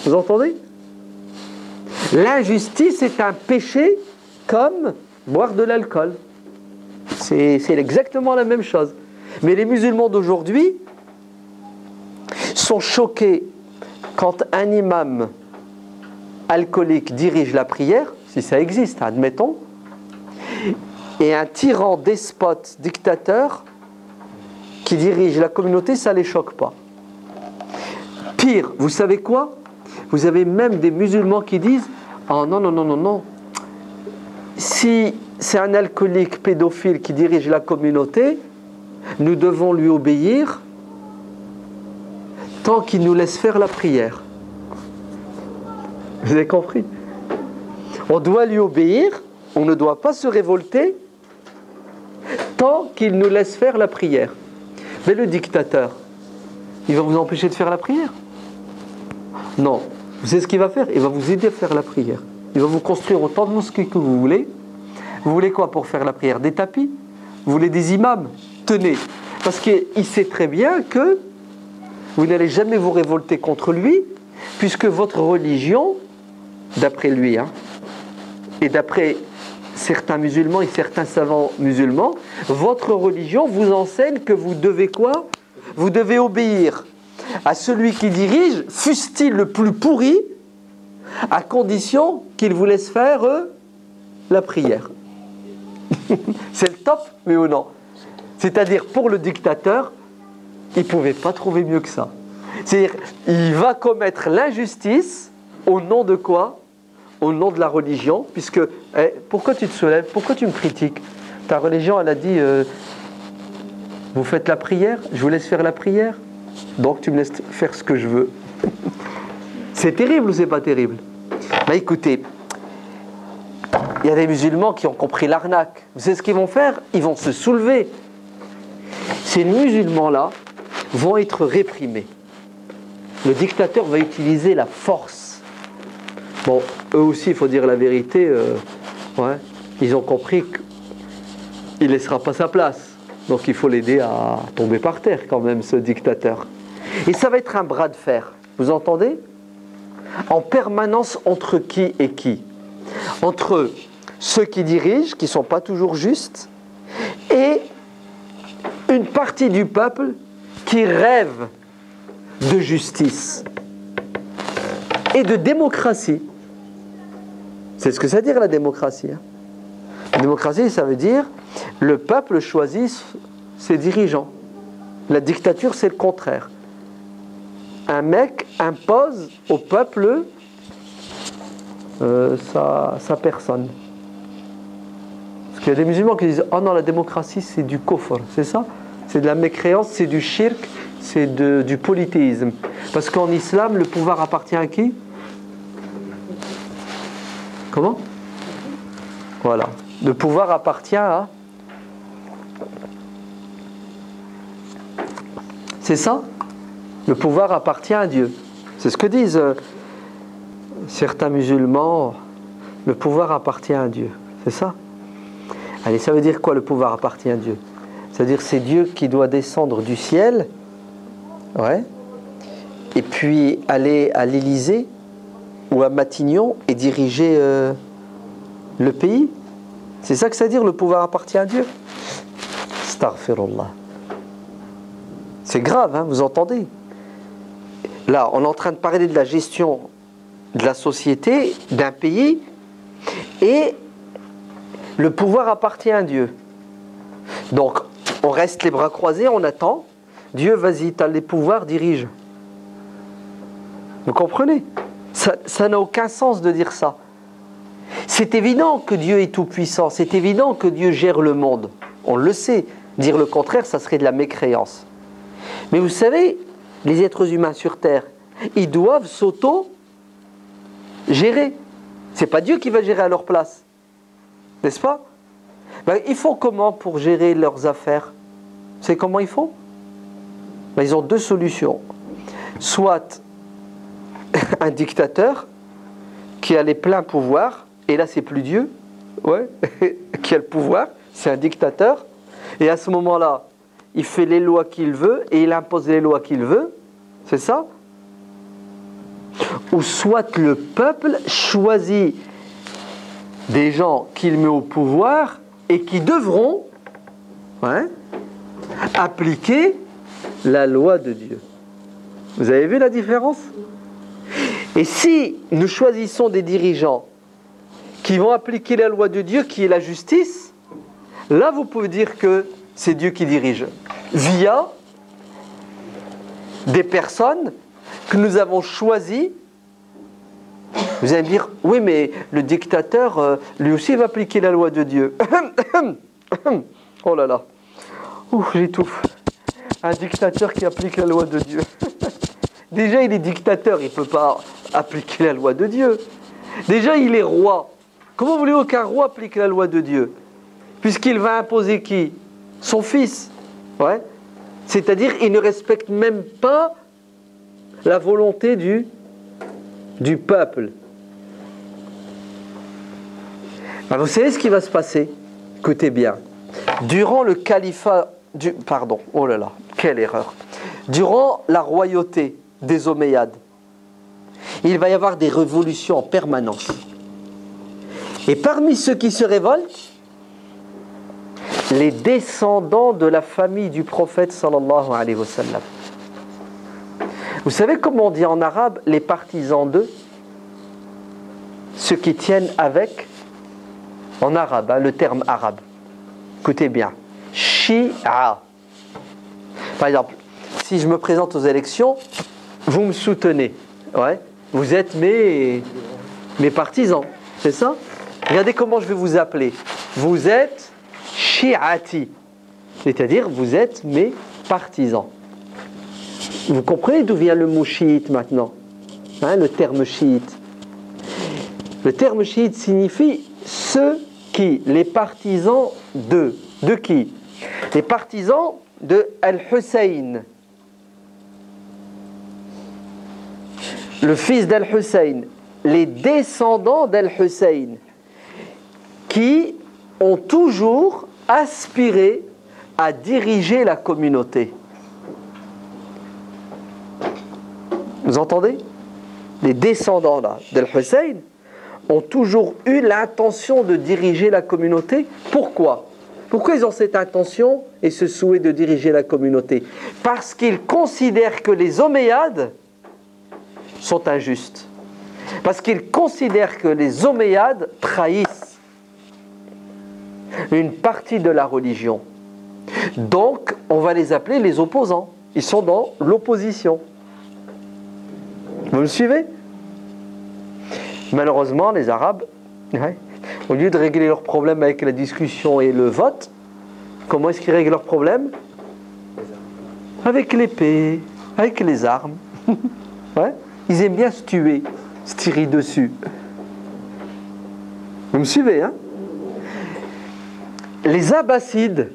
Vous entendez? L'injustice est un péché comme boire de l'alcool. C'est exactement la même chose. Mais les musulmans d'aujourd'hui sont choqués quand un imam alcoolique dirige la prière, si ça existe, admettons, et un tyran, despote, dictateur qui dirige la communauté, ça ne les choque pas. Pire, vous savez quoi? Vous avez même des musulmans qui disent « Oh non, non, non, non, non. Si c'est un alcoolique pédophile qui dirige la communauté, nous devons lui obéir tant qu'il nous laisse faire la prière. » Vous avez compris? On doit lui obéir, on ne doit pas se révolter tant qu'il nous laisse faire la prière. Mais le dictateur, il va vous empêcher de faire la prière? Non. Vous savez ce qu'il va faire? Il va vous aider à faire la prière. Il va vous construire autant de mosquées que vous voulez. Vous voulez quoi pour faire la prière? Des tapis? Vous voulez des imams? Tenez. Parce qu'il sait très bien que vous n'allez jamais vous révolter contre lui, puisque votre religion, d'après lui, et d'après certains musulmans et certains savants musulmans, votre religion vous enseigne que vous devez quoi? Vous devez obéir à celui qui dirige, fût-il le plus pourri, à condition qu'il vous laisse faire la prière. C'est le top, mais ou non? C'est-à-dire, pour le dictateur, il ne pouvait pas trouver mieux que ça. C'est-à-dire, il va commettre l'injustice au nom de quoi? Au nom de la religion, puisque, pourquoi tu te soulèves? Pourquoi tu me critiques? Ta religion, elle a dit, vous faites la prière, je vous laisse faire la prière, donc tu me laisses faire ce que je veux. C'est terrible ou c'est pas terrible? Mais écoutez, il y a des musulmans qui ont compris l'arnaque. Vous savez ce qu'ils vont faire? Ils vont se soulever. Ces musulmans-là vont être réprimés. Le dictateur va utiliser la force. Bon, eux aussi, il faut dire la vérité, ils ont compris qu'il ne laissera pas sa place. Donc il faut l'aider à tomber par terre quand même, ce dictateur. Et ça va être un bras de fer, vous entendez? En permanence entre qui et qui? Entre ceux qui dirigent, qui ne sont pas toujours justes, et une partie du peuple qui rêve de justice et de démocratie. C'est ce que ça veut dire la démocratie. La démocratie, ça veut dire le peuple choisit ses dirigeants. La dictature, c'est le contraire. Un mec impose au peuple sa personne. Parce qu'il y a des musulmans qui disent « Oh non, la démocratie, c'est du kufr. » C'est ça? C'est de la mécréance, c'est du shirk, c'est du polythéisme. Parce qu'en islam, le pouvoir appartient à qui? Comment? Voilà. Le pouvoir appartient à... C'est ça? Le pouvoir appartient à Dieu. C'est ce que disent certains musulmans. Le pouvoir appartient à Dieu. C'est ça? Allez, ça veut dire quoi, le pouvoir appartient à Dieu? C'est-à-dire c'est Dieu qui doit descendre du ciel, et puis aller à l'Élysée ou à Matignon et diriger le pays. C'est ça que ça veut dire, le pouvoir appartient à Dieu. Astaghfirullah. C'est grave, vous entendez? Là, on est en train de parler de la gestion de la société, d'un pays, et le pouvoir appartient à Dieu. Donc, on reste les bras croisés, on attend. Dieu, vas-y, tu as les pouvoirs, dirige. Vous comprenez? Ça n'a aucun sens de dire ça. C'est évident que Dieu est tout-puissant, c'est évident que Dieu gère le monde. On le sait. Dire le contraire, ça serait de la mécréance. Mais vous savez, les êtres humains sur Terre, ils doivent s'auto-gérer. C'est pas Dieu qui va gérer à leur place. N'est-ce pas? Ils font comment pour gérer leurs affaires? C'est comment ils font? Ils ont deux solutions. Soit un dictateur qui a les pleins pouvoirs, et là c'est plus Dieu, qui a le pouvoir, c'est un dictateur, et à ce moment-là, il fait les lois qu'il veut et il impose les lois qu'il veut, c'est ça? Ou soit le peuple choisit des gens qu'il met au pouvoir et qui devront appliquer la loi de Dieu. Vous avez vu la différence? Et si nous choisissons des dirigeants qui vont appliquer la loi de Dieu, qui est la justice, là vous pouvez dire que c'est Dieu qui dirige, via des personnes que nous avons choisies. Vous allez me dire, oui mais le dictateur, lui aussi va appliquer la loi de Dieu. Oh là là, j'étouffe. Un dictateur qui applique la loi de Dieu. Déjà il est dictateur, il ne peut pas appliquer la loi de Dieu. Déjà il est roi. Comment voulez-vous qu'un roi applique la loi de Dieu? Puisqu'il va imposer qui? Son fils. Ouais. C'est-à-dire il ne respecte même pas la volonté du peuple. Alors, vous savez ce qui va se passer? Écoutez bien. Durant le califat pardon, oh là là, quelle erreur. Durant la royauté des Omeyyades, il va y avoir des révolutions en permanence. Et parmi ceux qui se révoltent, les descendants de la famille du prophète sallallahu alayhi wa sallam. Vous savez comment on dit en arabe les partisans d'eux? Ceux qui tiennent avec, en arabe, le terme arabe. Écoutez bien, Shia. Par exemple, si je me présente aux élections, vous me soutenez. Ouais. Vous êtes mes partisans, c'est ça? Regardez comment je vais vous appeler. Vous êtes Shi'ati, c'est-à-dire vous êtes mes partisans. Vous comprenez d'où vient le mot chiite maintenant? Le terme chiite. Le terme chiite signifie ceux qui, les partisans de. De qui? Les partisans de Al-Hussein. Le fils d'Al-Hussein. Les descendants d'Al-Hussein. Qui ont toujours aspiré à diriger la communauté. Vous entendez? Les descendants d'Al-Hussein ont toujours eu l'intention de diriger la communauté. Pourquoi? Pourquoi ils ont cette intention et ce souhait de diriger la communauté? Parce qu'ils considèrent que les Omeyyades sont injustes. Parce qu'ils considèrent que les Omeyyades trahissent une partie de la religion. Donc, on va les appeler les opposants. Ils sont dans l'opposition. Vous me suivez? Malheureusement, les Arabes, au lieu de régler leurs problèmes avec la discussion et le vote, comment est-ce qu'ils règlent leurs problèmes? Avec l'épée, avec les armes. Ils aiment bien se tuer, se tirer dessus. Vous me suivez, hein? Les Abbassides,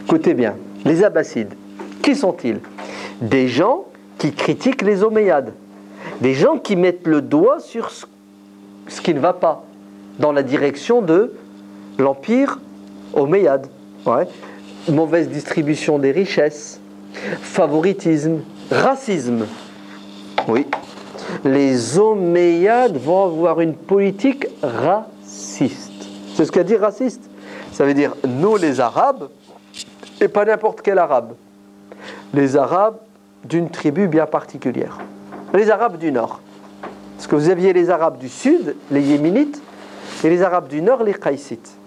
écoutez bien, les Abbassides, qui sont-ils? Des gens qui critiquent les Omeyyades, des gens qui mettent le doigt sur ce qui ne va pas dans la direction de l'empire Omeyyade. Mauvaise distribution des richesses, favoritisme, racisme. Oui, les Omeyyades vont avoir une politique raciste. C'est ce qu'a dit raciste. Ça veut dire nous les Arabes et pas n'importe quel Arabe. Les Arabes d'une tribu bien particulière. Les Arabes du Nord. Parce que vous aviez les Arabes du Sud, les Yéménites, et les Arabes du Nord, les Qaïsites.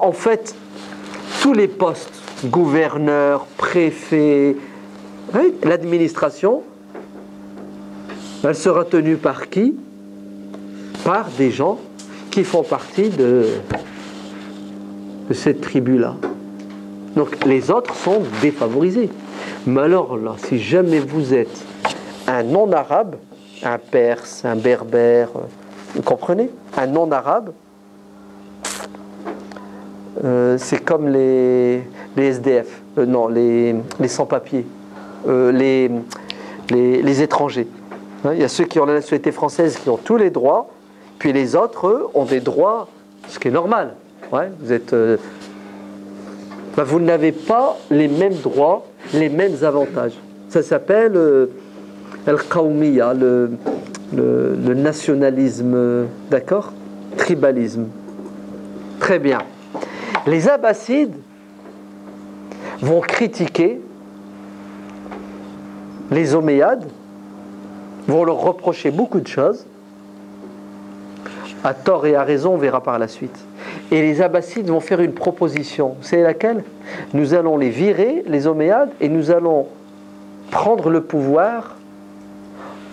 En fait, tous les postes, gouverneurs, préfets, l'administration, elle sera tenue par qui? Par des gens qui font partie de cette tribu-là. Donc les autres sont défavorisés. Mais alors là, si jamais vous êtes un non-arabe, un perse, un berbère, vous comprenez? Un non-arabe, c'est comme les SDF, non, les sans-papiers, les étrangers. Il y a ceux qui ont la nationalité française qui ont tous les droits, puis les autres, eux, ont des droits ce qui est normal. Ouais, vous êtes, vous n'avez pas les mêmes droits, les mêmes avantages. Ça s'appelle al-qawmiya, le nationalisme, d'accord? Tribalisme. Très bien. Les Abbassides vont critiquer les Omeyyades, vont leur reprocher beaucoup de choses, à tort et à raison, on verra par la suite. Et les Abbassides vont faire une proposition. Vous savez laquelle? Nous allons les virer, les Omeyyades, et nous allons prendre le pouvoir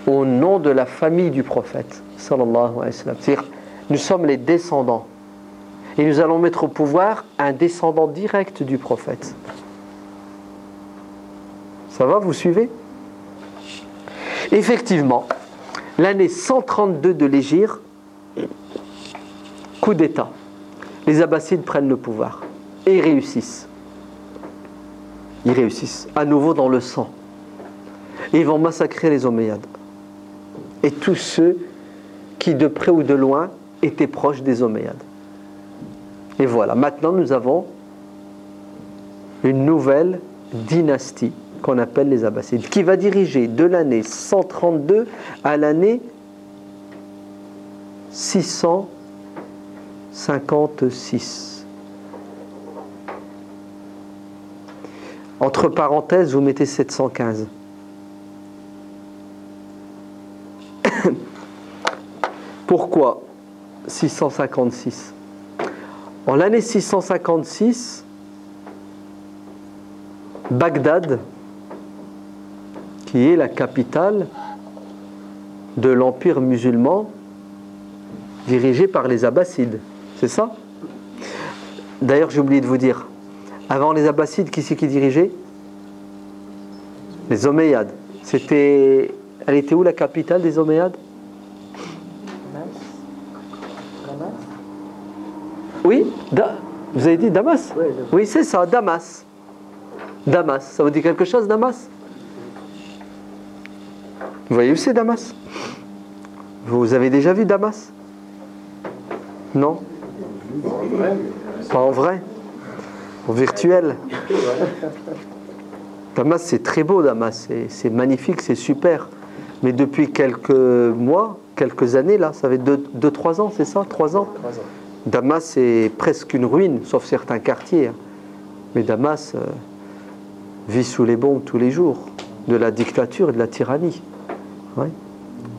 au nom de la famille du prophète, sallallahu alayhi wa sallam. C'est-à-dire, nous sommes les descendants. Et nous allons mettre au pouvoir un descendant direct du prophète. Ça va, vous suivez? Effectivement, l'année 132 de l'Hégire, coup d'État. Les Abbassides prennent le pouvoir. Et ils réussissent. Ils réussissent. À nouveau dans le sang. Et ils vont massacrer les Omeyyades. Et tous ceux qui, de près ou de loin, étaient proches des Omeyyades. Et voilà, maintenant nous avons une nouvelle dynastie qu'on appelle les Abbassides, qui va diriger de l'année 132 à l'année 656. Entre parenthèses, vous mettez 715. Pourquoi 656? En l'année 656, Bagdad, qui est la capitale de l'empire musulman dirigé par les Abbassides, c'est ça? D'ailleurs, j'ai oublié de vous dire, avant les Abbassides, qui c'est qui dirigeait? Les Omeyyades. Elle était où la capitale des Omeyyades? Oui, vous avez dit Damas? Oui, c'est ça, Damas. Damas, ça vous dit quelque chose, Damas? Vous voyez où c'est Damas? Vous avez déjà vu Damas? Non? Pas en vrai? En virtuel? Damas, c'est très beau, Damas. C'est magnifique, c'est super. Mais depuis quelques mois, quelques années, là, ça fait 2-3 ans, c'est ça? 3 ans? 3 ans. Damas, c'est presque une ruine, sauf certains quartiers. Mais Damas vit sous les bombes tous les jours, de la dictature et de la tyrannie. Ouais.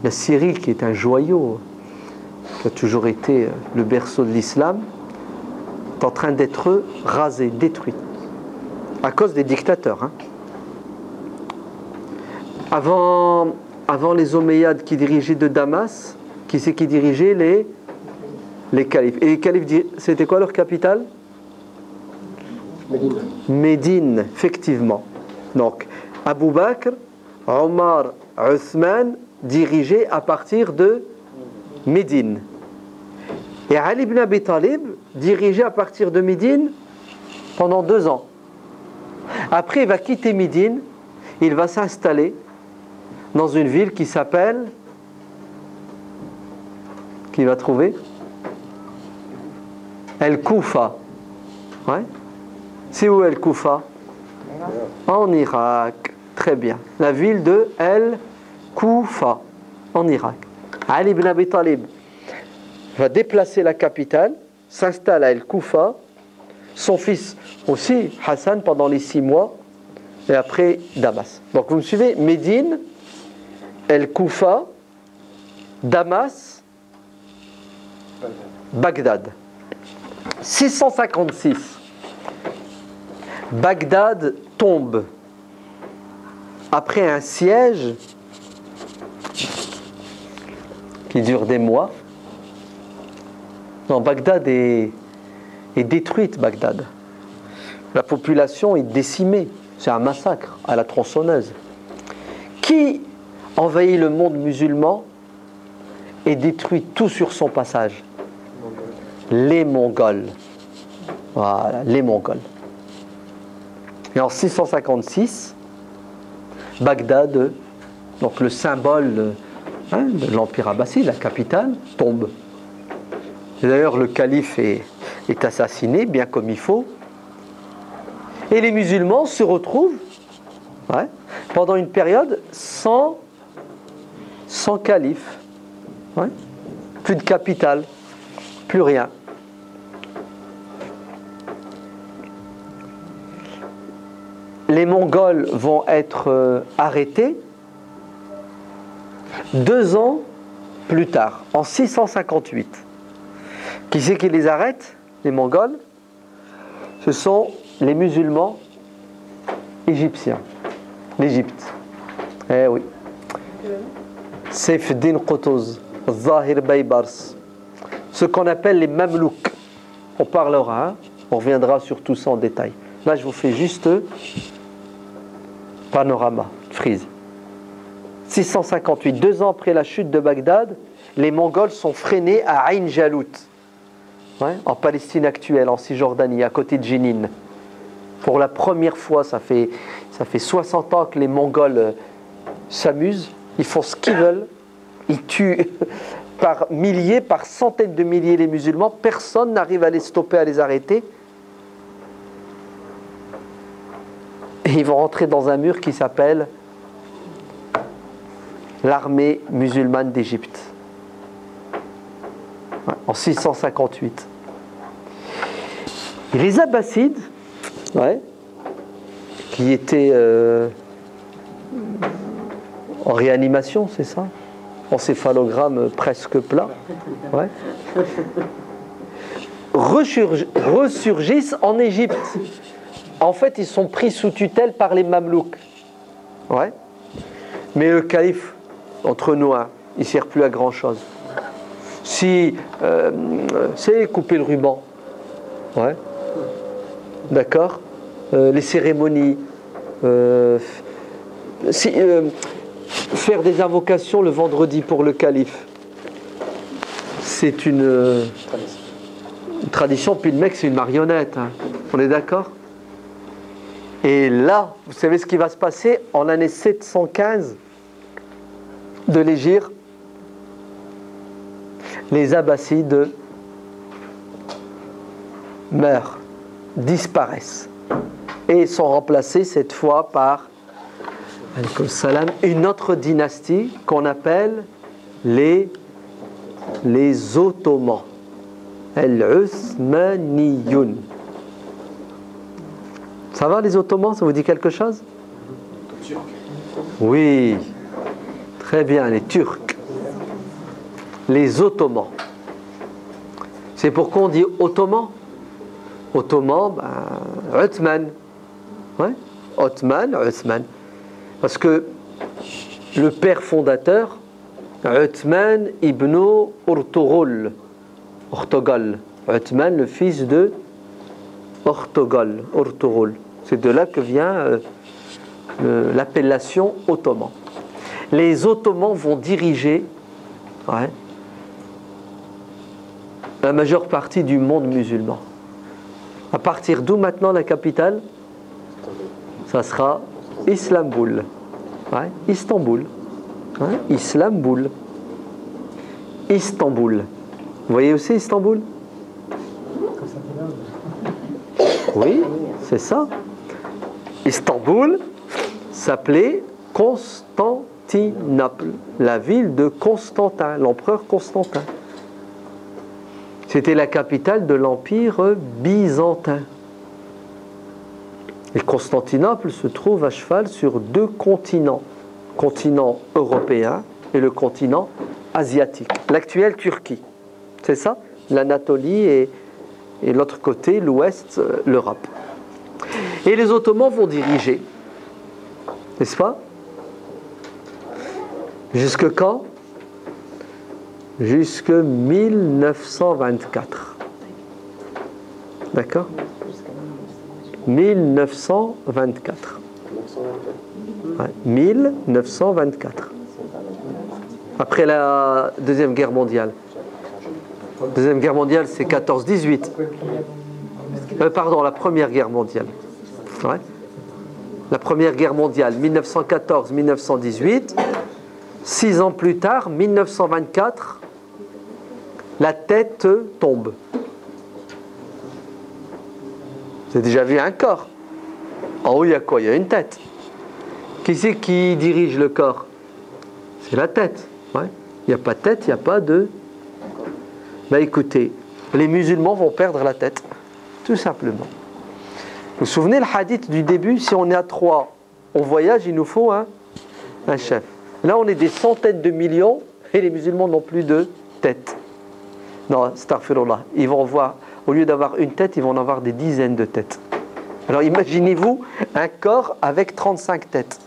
La Syrie, qui est un joyau, qui a toujours été le berceau de l'islam, est en train d'être rasée, détruite, à cause des dictateurs. Hein. Avant les Omeyyades qui dirigeaient de Damas, qui c'est qui dirigeait les califes? Et les califes, c'était quoi leur capitale? Médine. Médine, effectivement. Donc, Abu Bakr, Omar, Othman dirigeaient à partir de Médine. Et Ali ibn Abi Talib dirigeait à partir de Médine pendant 2 ans. Après, il va quitter Médine, il va s'installer dans une ville qui s'appelle... Qui va trouver? El-Koufa. Ouais. C'est où El-Koufa? En Irak. Très bien. La ville de El-Koufa, en Irak. Ali ibn Abi Talib va déplacer la capitale, s'installe à El-Koufa. Son fils aussi, Hassan, pendant les 6 mois. Et après, Damas. Donc vous me suivez? Médine, El-Koufa, Damas, Bagdad. 656. Bagdad tombe après un siège qui dure des mois. Non, Bagdad est détruite, Bagdad. La population est décimée. C'est un massacre à la tronçonneuse. Qui envahit le monde musulman et détruit tout sur son passage? Les Mongols. Voilà, les Mongols. Et en 656, Bagdad, donc le symbole de l'Empire abbasside, la capitale, tombe. Et d'ailleurs, le calife est assassiné, bien comme il faut. Et les musulmans se retrouvent pendant une période sans calife. Plus de capitale, plus rien. Les Mongols vont être arrêtés 2 ans plus tard, en 658. Qui c'est qui les arrête, les Mongols? Ce sont les musulmans égyptiens, l'Égypte. Eh oui. Saif ad-Din Qutuz, Zahir Baybars, ce qu'on appelle les Mamelouks. On parlera, on reviendra sur tout ça en détail. Là, je vous fais juste panorama, frise. 658, 2 ans après la chute de Bagdad, les Mongols sont freinés à Ain Jalut, en Palestine actuelle, en Cisjordanie, à côté de Jénine. Pour la première fois, ça fait 60 ans que les Mongols s'amusent, ils font ce qu'ils veulent, ils tuent par milliers, par centaines de milliers les musulmans, personne n'arrive à les stopper, à les arrêter. Et ils vont rentrer dans un mur qui s'appelle l'armée musulmane d'Égypte, en 658. Et les Abbassides, qui étaient en réanimation, c'est ça, encéphalogramme presque plat, ressurgissent en Égypte. En fait, ils sont pris sous tutelle par les Mamelouks. Mais le calife, entre nous, il ne sert plus à grand chose. Si c'est couper le ruban, d'accord, les cérémonies, faire des invocations le vendredi pour le calife, c'est une tradition. Puis le mec, c'est une marionnette, on est d'accord? Et là, vous savez ce qui va se passer en l'année 715 de l'Hégire? Les Abbassides meurent, disparaissent et sont remplacés cette fois par une autre dynastie qu'on appelle les Ottomans, Al-Uthmaniyun. Ça va les Ottomans, ça vous dit quelque chose? Oui, très bien, les Turcs. Les Ottomans. C'est pourquoi on dit Ottoman. Ottoman, Uthman. Othman, Uthman. Parce que le père fondateur, Uthman ibn Urtugul, Uthman, le fils de Urtugul. C'est de là que vient l'appellation Ottoman. Les Ottomans vont diriger la majeure partie du monde musulman. À partir d'où maintenant la capitale? Ça sera Istanbul. Istanbul. Istanbul. Istanbul. Vous voyez aussi Istanbul? Oui, c'est ça. Istanbul s'appelait Constantinople, la ville de Constantin, l'empereur Constantin. C'était la capitale de l'Empire byzantin. Et Constantinople se trouve à cheval sur 2 continents, le continent européen et le continent asiatique, l'actuelle Turquie. C'est ça? L'Anatolie et l'autre côté, l'Ouest, l'Europe. Et les Ottomans vont diriger, n'est-ce pas? Jusque quand? Jusque 1924. D'accord? 1924. 1924. Après la Deuxième Guerre mondiale. Deuxième Guerre mondiale, c'est 14-18. Pardon, la Première Guerre mondiale. La Première Guerre mondiale, 1914-1918. 6 ans plus tard, 1924, la tête tombe. Vous avez déjà vu un corps? En haut, il y a quoi? Il y a une tête. Qui c'est qui dirige le corps? C'est la tête. Ouais. Il n'y a pas de tête, il n'y a pas de... Ben écoutez, les musulmans vont perdre la tête. Tout simplement. Vous vous souvenez le hadith du début? Si on est à 3, on voyage, il nous faut un chef. Là, on est des centaines de millions et les musulmans n'ont plus de tête. Non, astaghfirullah. Ils vont voir, au lieu d'avoir une tête, ils vont en avoir des dizaines de têtes. Alors imaginez-vous un corps avec 35 têtes.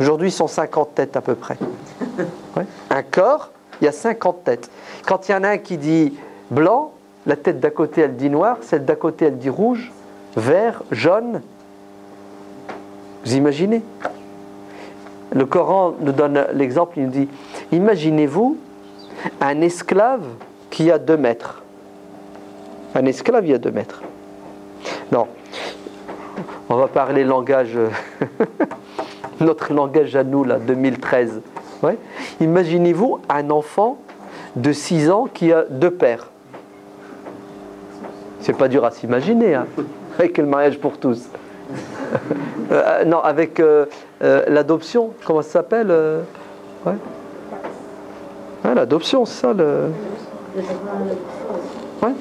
Aujourd'hui, ils sont 50 têtes à peu près. Ouais. Un corps, il y a 50 têtes. Quand il y en a un qui dit blanc, la tête d'à côté, elle dit noir, celle d'à côté, elle dit rouge, vert, jaune. Vous imaginez? Le Coran nous donne l'exemple, il nous dit, imaginez-vous un esclave qui a 2 mètres. Un esclave, il y a 2 mètres. Non. On va parler langage, notre langage à nous, là, 2013. Ouais. Imaginez-vous un enfant de 6 ans qui a 2 pères. C'est pas dur à s'imaginer, hein, avec le mariage pour tous. Non, avec l'adoption, comment ça s'appelle ouais. Ouais, l'adoption, c'est ça le... Ouais.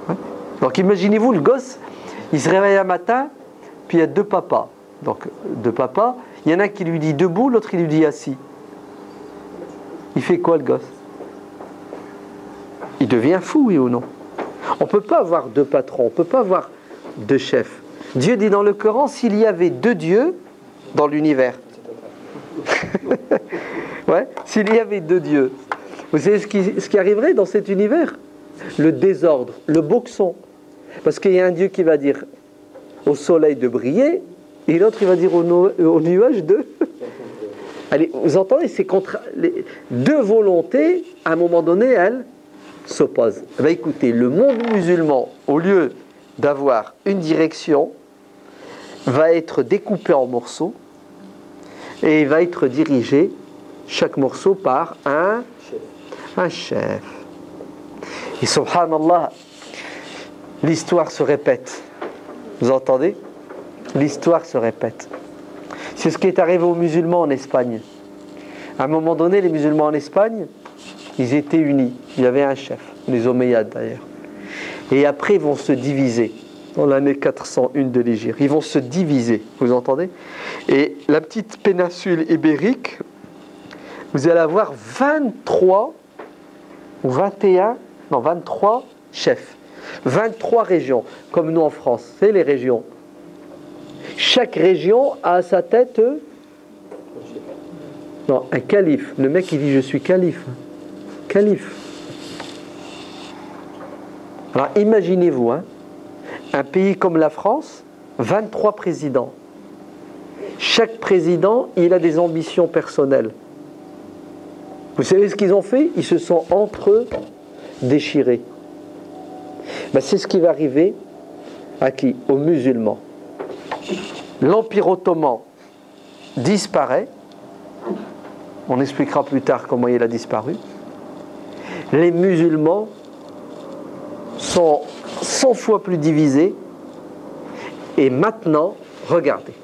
Ouais. Donc imaginez-vous le gosse, il se réveille un matin, puis il y a 2 papas. Donc 2 papas, il y en a un qui lui dit debout, l'autre il lui dit assis. Il fait quoi le gosse? Il devient fou, oui ou non? On ne peut pas avoir 2 patrons, on ne peut pas avoir 2 chefs. Dieu dit dans le Coran, s'il y avait 2 dieux dans l'univers. Ouais, s'il y avait 2 dieux. Vous savez ce qui arriverait dans cet univers? Le désordre, le boxon. Parce qu'il y a un Dieu qui va dire au soleil de briller, et l'autre il va dire au nuage de... Allez, vous entendez, c'est contre les 2 volontés, à un moment donné, elles s'opposent. Eh bien, écoutez, le monde musulman, au lieu d'avoir une direction, va être découpé en morceaux et il va être dirigé, chaque morceau, par un chef. Et subhanallah, l'histoire se répète. Vous entendez? L'histoire se répète. C'est ce qui est arrivé aux musulmans en Espagne. À un moment donné, les musulmans en Espagne, ils étaient unis. Il y avait un chef, les Omeyyades d'ailleurs. Et après, ils vont se diviser. Dans l'année 401 de l'Hégire. Ils vont se diviser, vous entendez? Et la petite péninsule ibérique, vous allez avoir 23 ou 21, non 23 chefs. 23 régions, comme nous en France, c'est les régions. Chaque région a à sa tête non, un calife. Le mec il dit je suis calife. Calife. Alors imaginez-vous, hein, un pays comme la France, 23 présidents. Chaque président, il a des ambitions personnelles. Vous savez ce qu'ils ont fait? Ils se sont entre eux déchirés. Ben, c'est ce qui va arriver à qui? Aux musulmans. L'Empire ottoman disparaît. On expliquera plus tard comment il a disparu. Les musulmans sont 100 fois plus divisés. Et maintenant, regardez.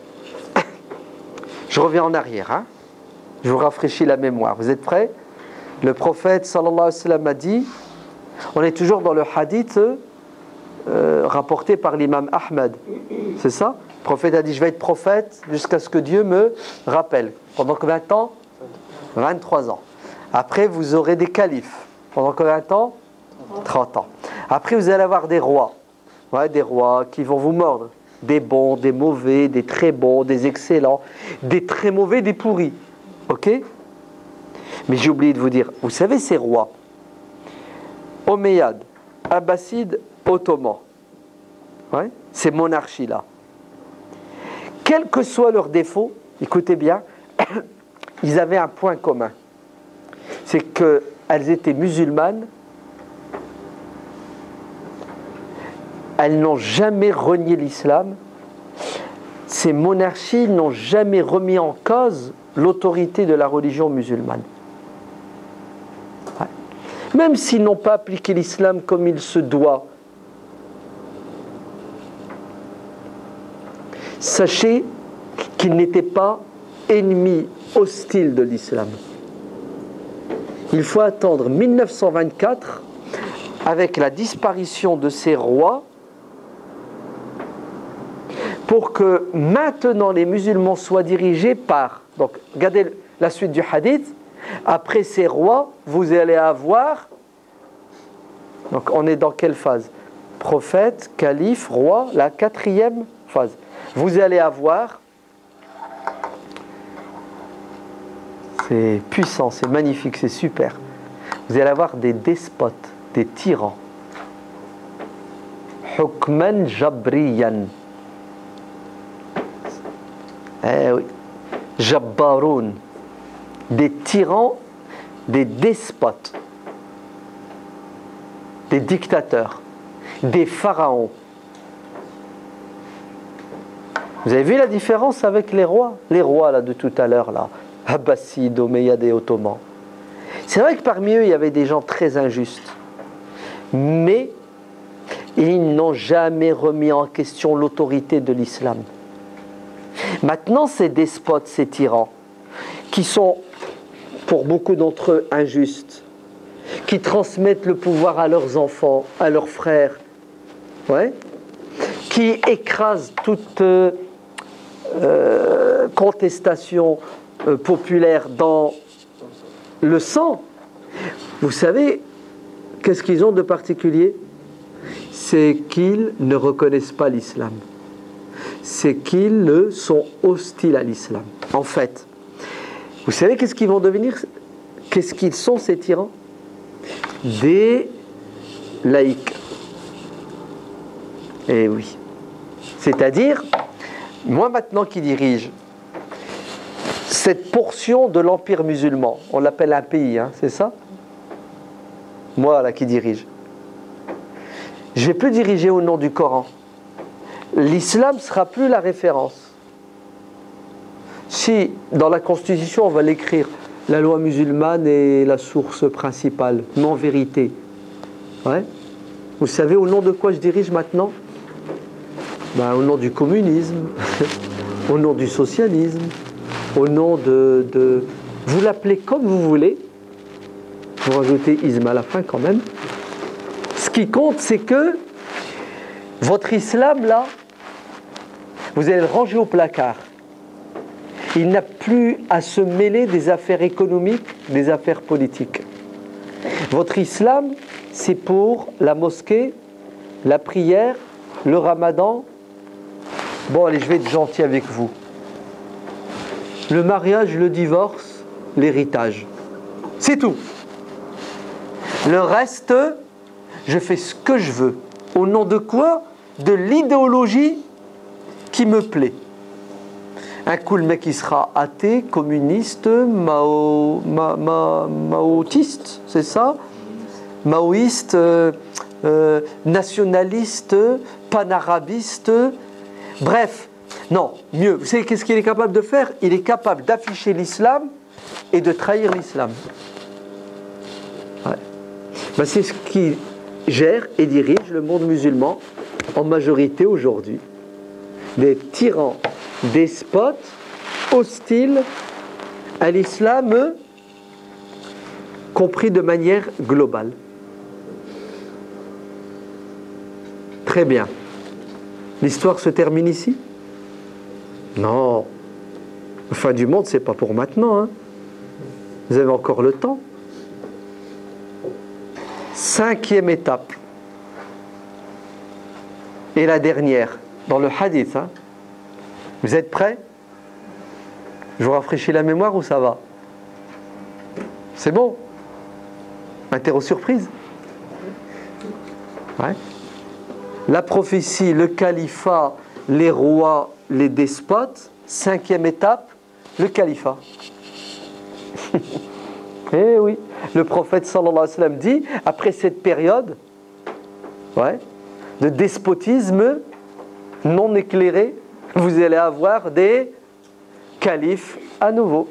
Je reviens en arrière. Hein. Je vous rafraîchis la mémoire. Vous êtes prêts? Le prophète sallallahu alayhi wa sallam a dit, on est toujours dans le hadith rapporté par l'imam Ahmed. C'est ça? Le prophète a dit, je vais être prophète jusqu'à ce que Dieu me rappelle. Pendant combien de temps? 23 ans. Après, vous aurez des califes. Pendant combien de temps? 30 ans. Après, vous allez avoir des rois. Ouais, des rois qui vont vous mordre. Des bons, des mauvais, des très bons, des excellents, des très mauvais, des pourris. Ok? Mais j'ai oublié de vous dire, vous savez ces rois, Omeyyades, Abbassides, Ottomans, ouais, ces monarchies-là, quels que soient leurs défauts, écoutez bien, ils avaient un point commun. C'est qu'elles étaient musulmanes, elles n'ont jamais renié l'islam, ces monarchies n'ont jamais remis en cause l'autorité de la religion musulmane. Ouais. même s'ils n'ont pas appliqué l'islam comme il se doit, sachez qu'ils n'étaient pas ennemis hostiles de l'islam. Il faut attendre 1924, avec la disparition de ces rois, pour que maintenant les musulmans soient dirigés par... Donc, regardez la suite du hadith. Après ces rois, vous allez avoir... Donc, on est dans quelle phase? Prophète, calife, roi, la 4e phase. Vous allez avoir... C'est puissant, c'est magnifique, c'est super. Vous allez avoir des despotes, des tyrans. Hukman jabriyan. Eh oui. Jabbaroun. Des tyrans, des despotes, des dictateurs, des pharaons. Vous avez vu la différence avec les rois? Les rois là, de tout à l'heure, là, Abbasides, Omeyyades et Ottomans. C'est vrai que parmi eux, il y avait des gens très injustes. Mais ils n'ont jamais remis en question l'autorité de l'islam. Maintenant, ces despotes, ces tyrans, qui sont, pour beaucoup d'entre eux, injustes, qui transmettent le pouvoir à leurs enfants, à leurs frères, ouais, qui écrasent toute contestation populaire dans le sang. Vous savez, qu'est-ce qu'ils ont de particulier? C'est qu'ils ne reconnaissent pas l'islam. C'est qu'ils sont hostiles à l'islam. En fait, vous savez qu'est-ce qu'ils vont devenir? Qu'est-ce qu'ils sont, ces tyrans? Des laïcs. Eh oui. C'est-à-dire, moi maintenant qui dirige cette portion de l'empire musulman, on l'appelle un pays, hein, c'est ça? Moi là qui dirige. Je ne vais plus diriger au nom du Coran. L'islam ne sera plus la référence. Si dans la Constitution on va l'écrire, la loi musulmane est la source principale, mais en vérité, ouais. Vous savez au nom de quoi je dirige maintenant? Ben, au nom du communisme, au nom du socialisme, au nom de... Vous l'appelez comme vous voulez, vous rajoutez isme à la fin quand même. Ce qui compte, c'est que votre islam, là, vous allez le ranger au placard. Il n'a plus à se mêler des affaires économiques, des affaires politiques. Votre islam, c'est pour la mosquée, la prière, le ramadan. Bon, allez, je vais être gentil avec vous. Le mariage, le divorce, l'héritage. C'est tout. Le reste, je fais ce que je veux. Au nom de quoi? De l'idéologie qui me plaît. Un coup, le mec, il sera athée, communiste, maoïste, c'est ça? Maoïste, nationaliste, panarabiste, bref. Non, mieux. Vous savez qu'est-ce qu'il est capable de faire? Il est capable d'afficher l'islam et de trahir l'islam. Ouais. Ben, c'est ce qui gère et dirige le monde musulman en majorité aujourd'hui. Des tyrans, despotes, hostiles à l'islam, compris de manière globale. Très bien. L'histoire se termine ici? Non. La fin du monde, c'est pas pour maintenant, hein. Vous avez encore le temps. 5e étape. Et la dernière, dans le hadith. Hein. Vous êtes prêts? Je vous rafraîchis la mémoire ou ça va? C'est bon? Interro surprise? Ouais. La prophétie, le califat, les rois, les despotes. 5e étape, le califat. Eh oui, le prophète sallallahu alayhi wa sallam dit, après cette période, ouais, de despotisme non éclairé, vous allez avoir des califes à nouveau.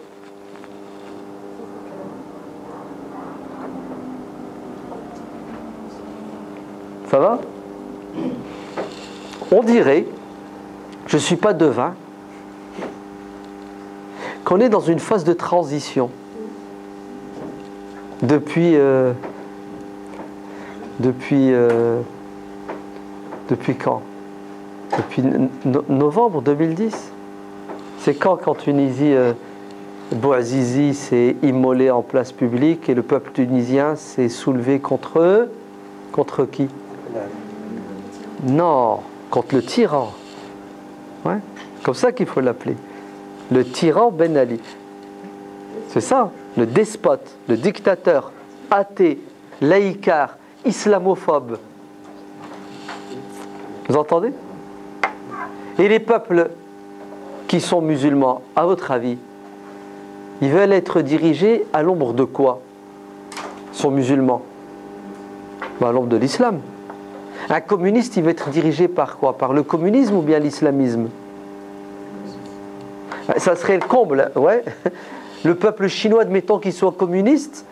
Ça va? On dirait, je ne suis pas devin, qu'on est dans une phase de transition. Depuis quand? Depuis novembre 2010. C'est quand Tunisie, Bouazizi s'est immolé en place publique et le peuple tunisien s'est soulevé contre eux. Contre qui? Non, contre le tyran. Ouais, comme ça qu'il faut l'appeler. Le tyran Ben Ali. C'est ça, le despote, le dictateur, athée, laïcard, islamophobe. Vous entendez? Et les peuples qui sont musulmans, à votre avis, ils veulent être dirigés à l'ombre de quoi? Ils sont musulmans. Ben, à l'ombre de l'islam. Un communiste, il veut être dirigé par quoi? Par le communisme ou bien l'islamisme? Ça serait le comble, ouais. Le peuple chinois, admettons qu'il soit communiste,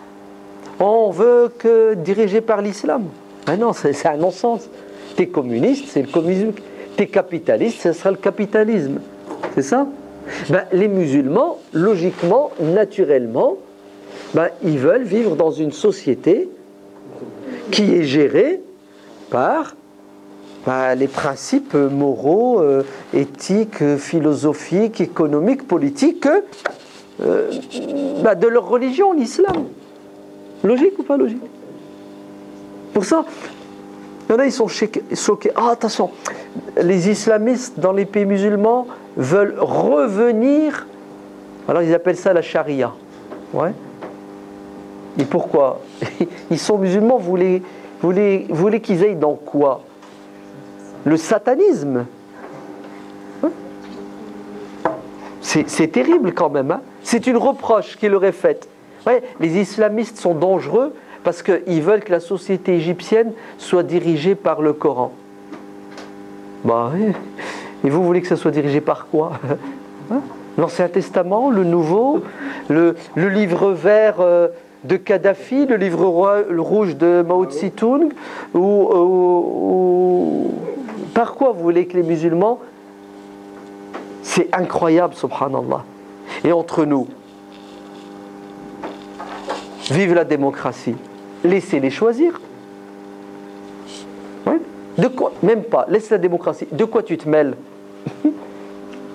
on veut que dirigé par l'islam. Ben non, c'est un non-sens. T'es communiste, c'est le communisme. T'es capitaliste, ce sera le capitalisme. C'est ça? Ben, les musulmans, logiquement, naturellement, ben, ils veulent vivre dans une société qui est gérée par les principes moraux, éthiques, philosophiques, économiques, politiques de leur religion, l'islam. Logique ou pas logique? Pour ça, il y en a, ils sont choqués. Ah, attention, les islamistes dans les pays musulmans veulent revenir. Alors ils appellent ça la charia. Ouais. Et pourquoi? Ils sont musulmans, vous voulez qu'ils aillent dans quoi? Le satanisme. Hein? C'est terrible quand même. Hein? C'est une reproche qui leur est faite. Ouais, les islamistes sont dangereux parce qu'ils veulent que la société égyptienne soit dirigée par le Coran. Bah oui. Et vous voulez que ça soit dirigé par quoi? Hein? L'Ancien Testament, le Nouveau, le livre vert de Kadhafi, le livre rouge de Mao Tse-tung, ou par quoi vous voulez que les musulmans? C'est incroyable, subhanallah. Et entre nous, vive la démocratie. Laissez-les choisir. Ouais. De quoi? Même pas. Laisse la démocratie. De quoi tu te mêles?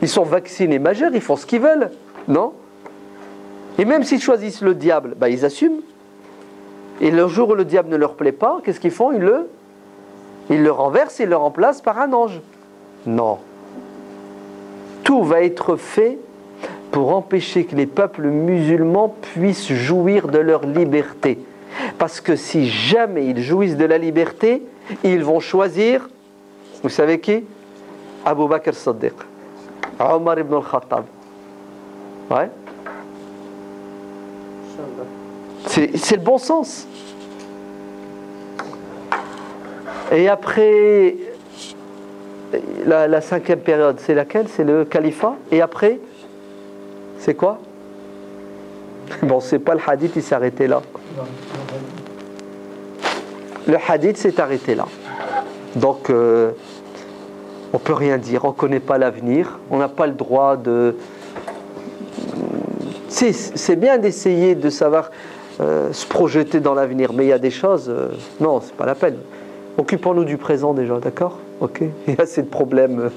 Ils sont vaccinés majeurs, ils font ce qu'ils veulent. Non? Et même s'ils choisissent le diable, bah, ils assument. Et le jour où le diable ne leur plaît pas, qu'est-ce qu'ils font? Ils le renversent et le remplacent par un ange. Non. Tout va être fait pour empêcher que les peuples musulmans puissent jouir de leur liberté. Parce que si jamais ils jouissent de la liberté, ils vont choisir, vous savez qui? Abu Bakr Siddiq, Omar ibn al-Khattab. Ouais. C'est le bon sens. Et après, la cinquième période, c'est laquelle? C'est le califat. Et après, c'est quoi? Bon, c'est pas le hadith, il s'est arrêté là. Le hadith s'est arrêté là. Donc, on peut rien dire, on ne connaît pas l'avenir, on n'a pas le droit de... C'est bien d'essayer de savoir se projeter dans l'avenir, mais il y a des choses... non, c'est pas la peine. Occupons-nous du présent déjà, d'accord? Ok? Il y a assez de problèmes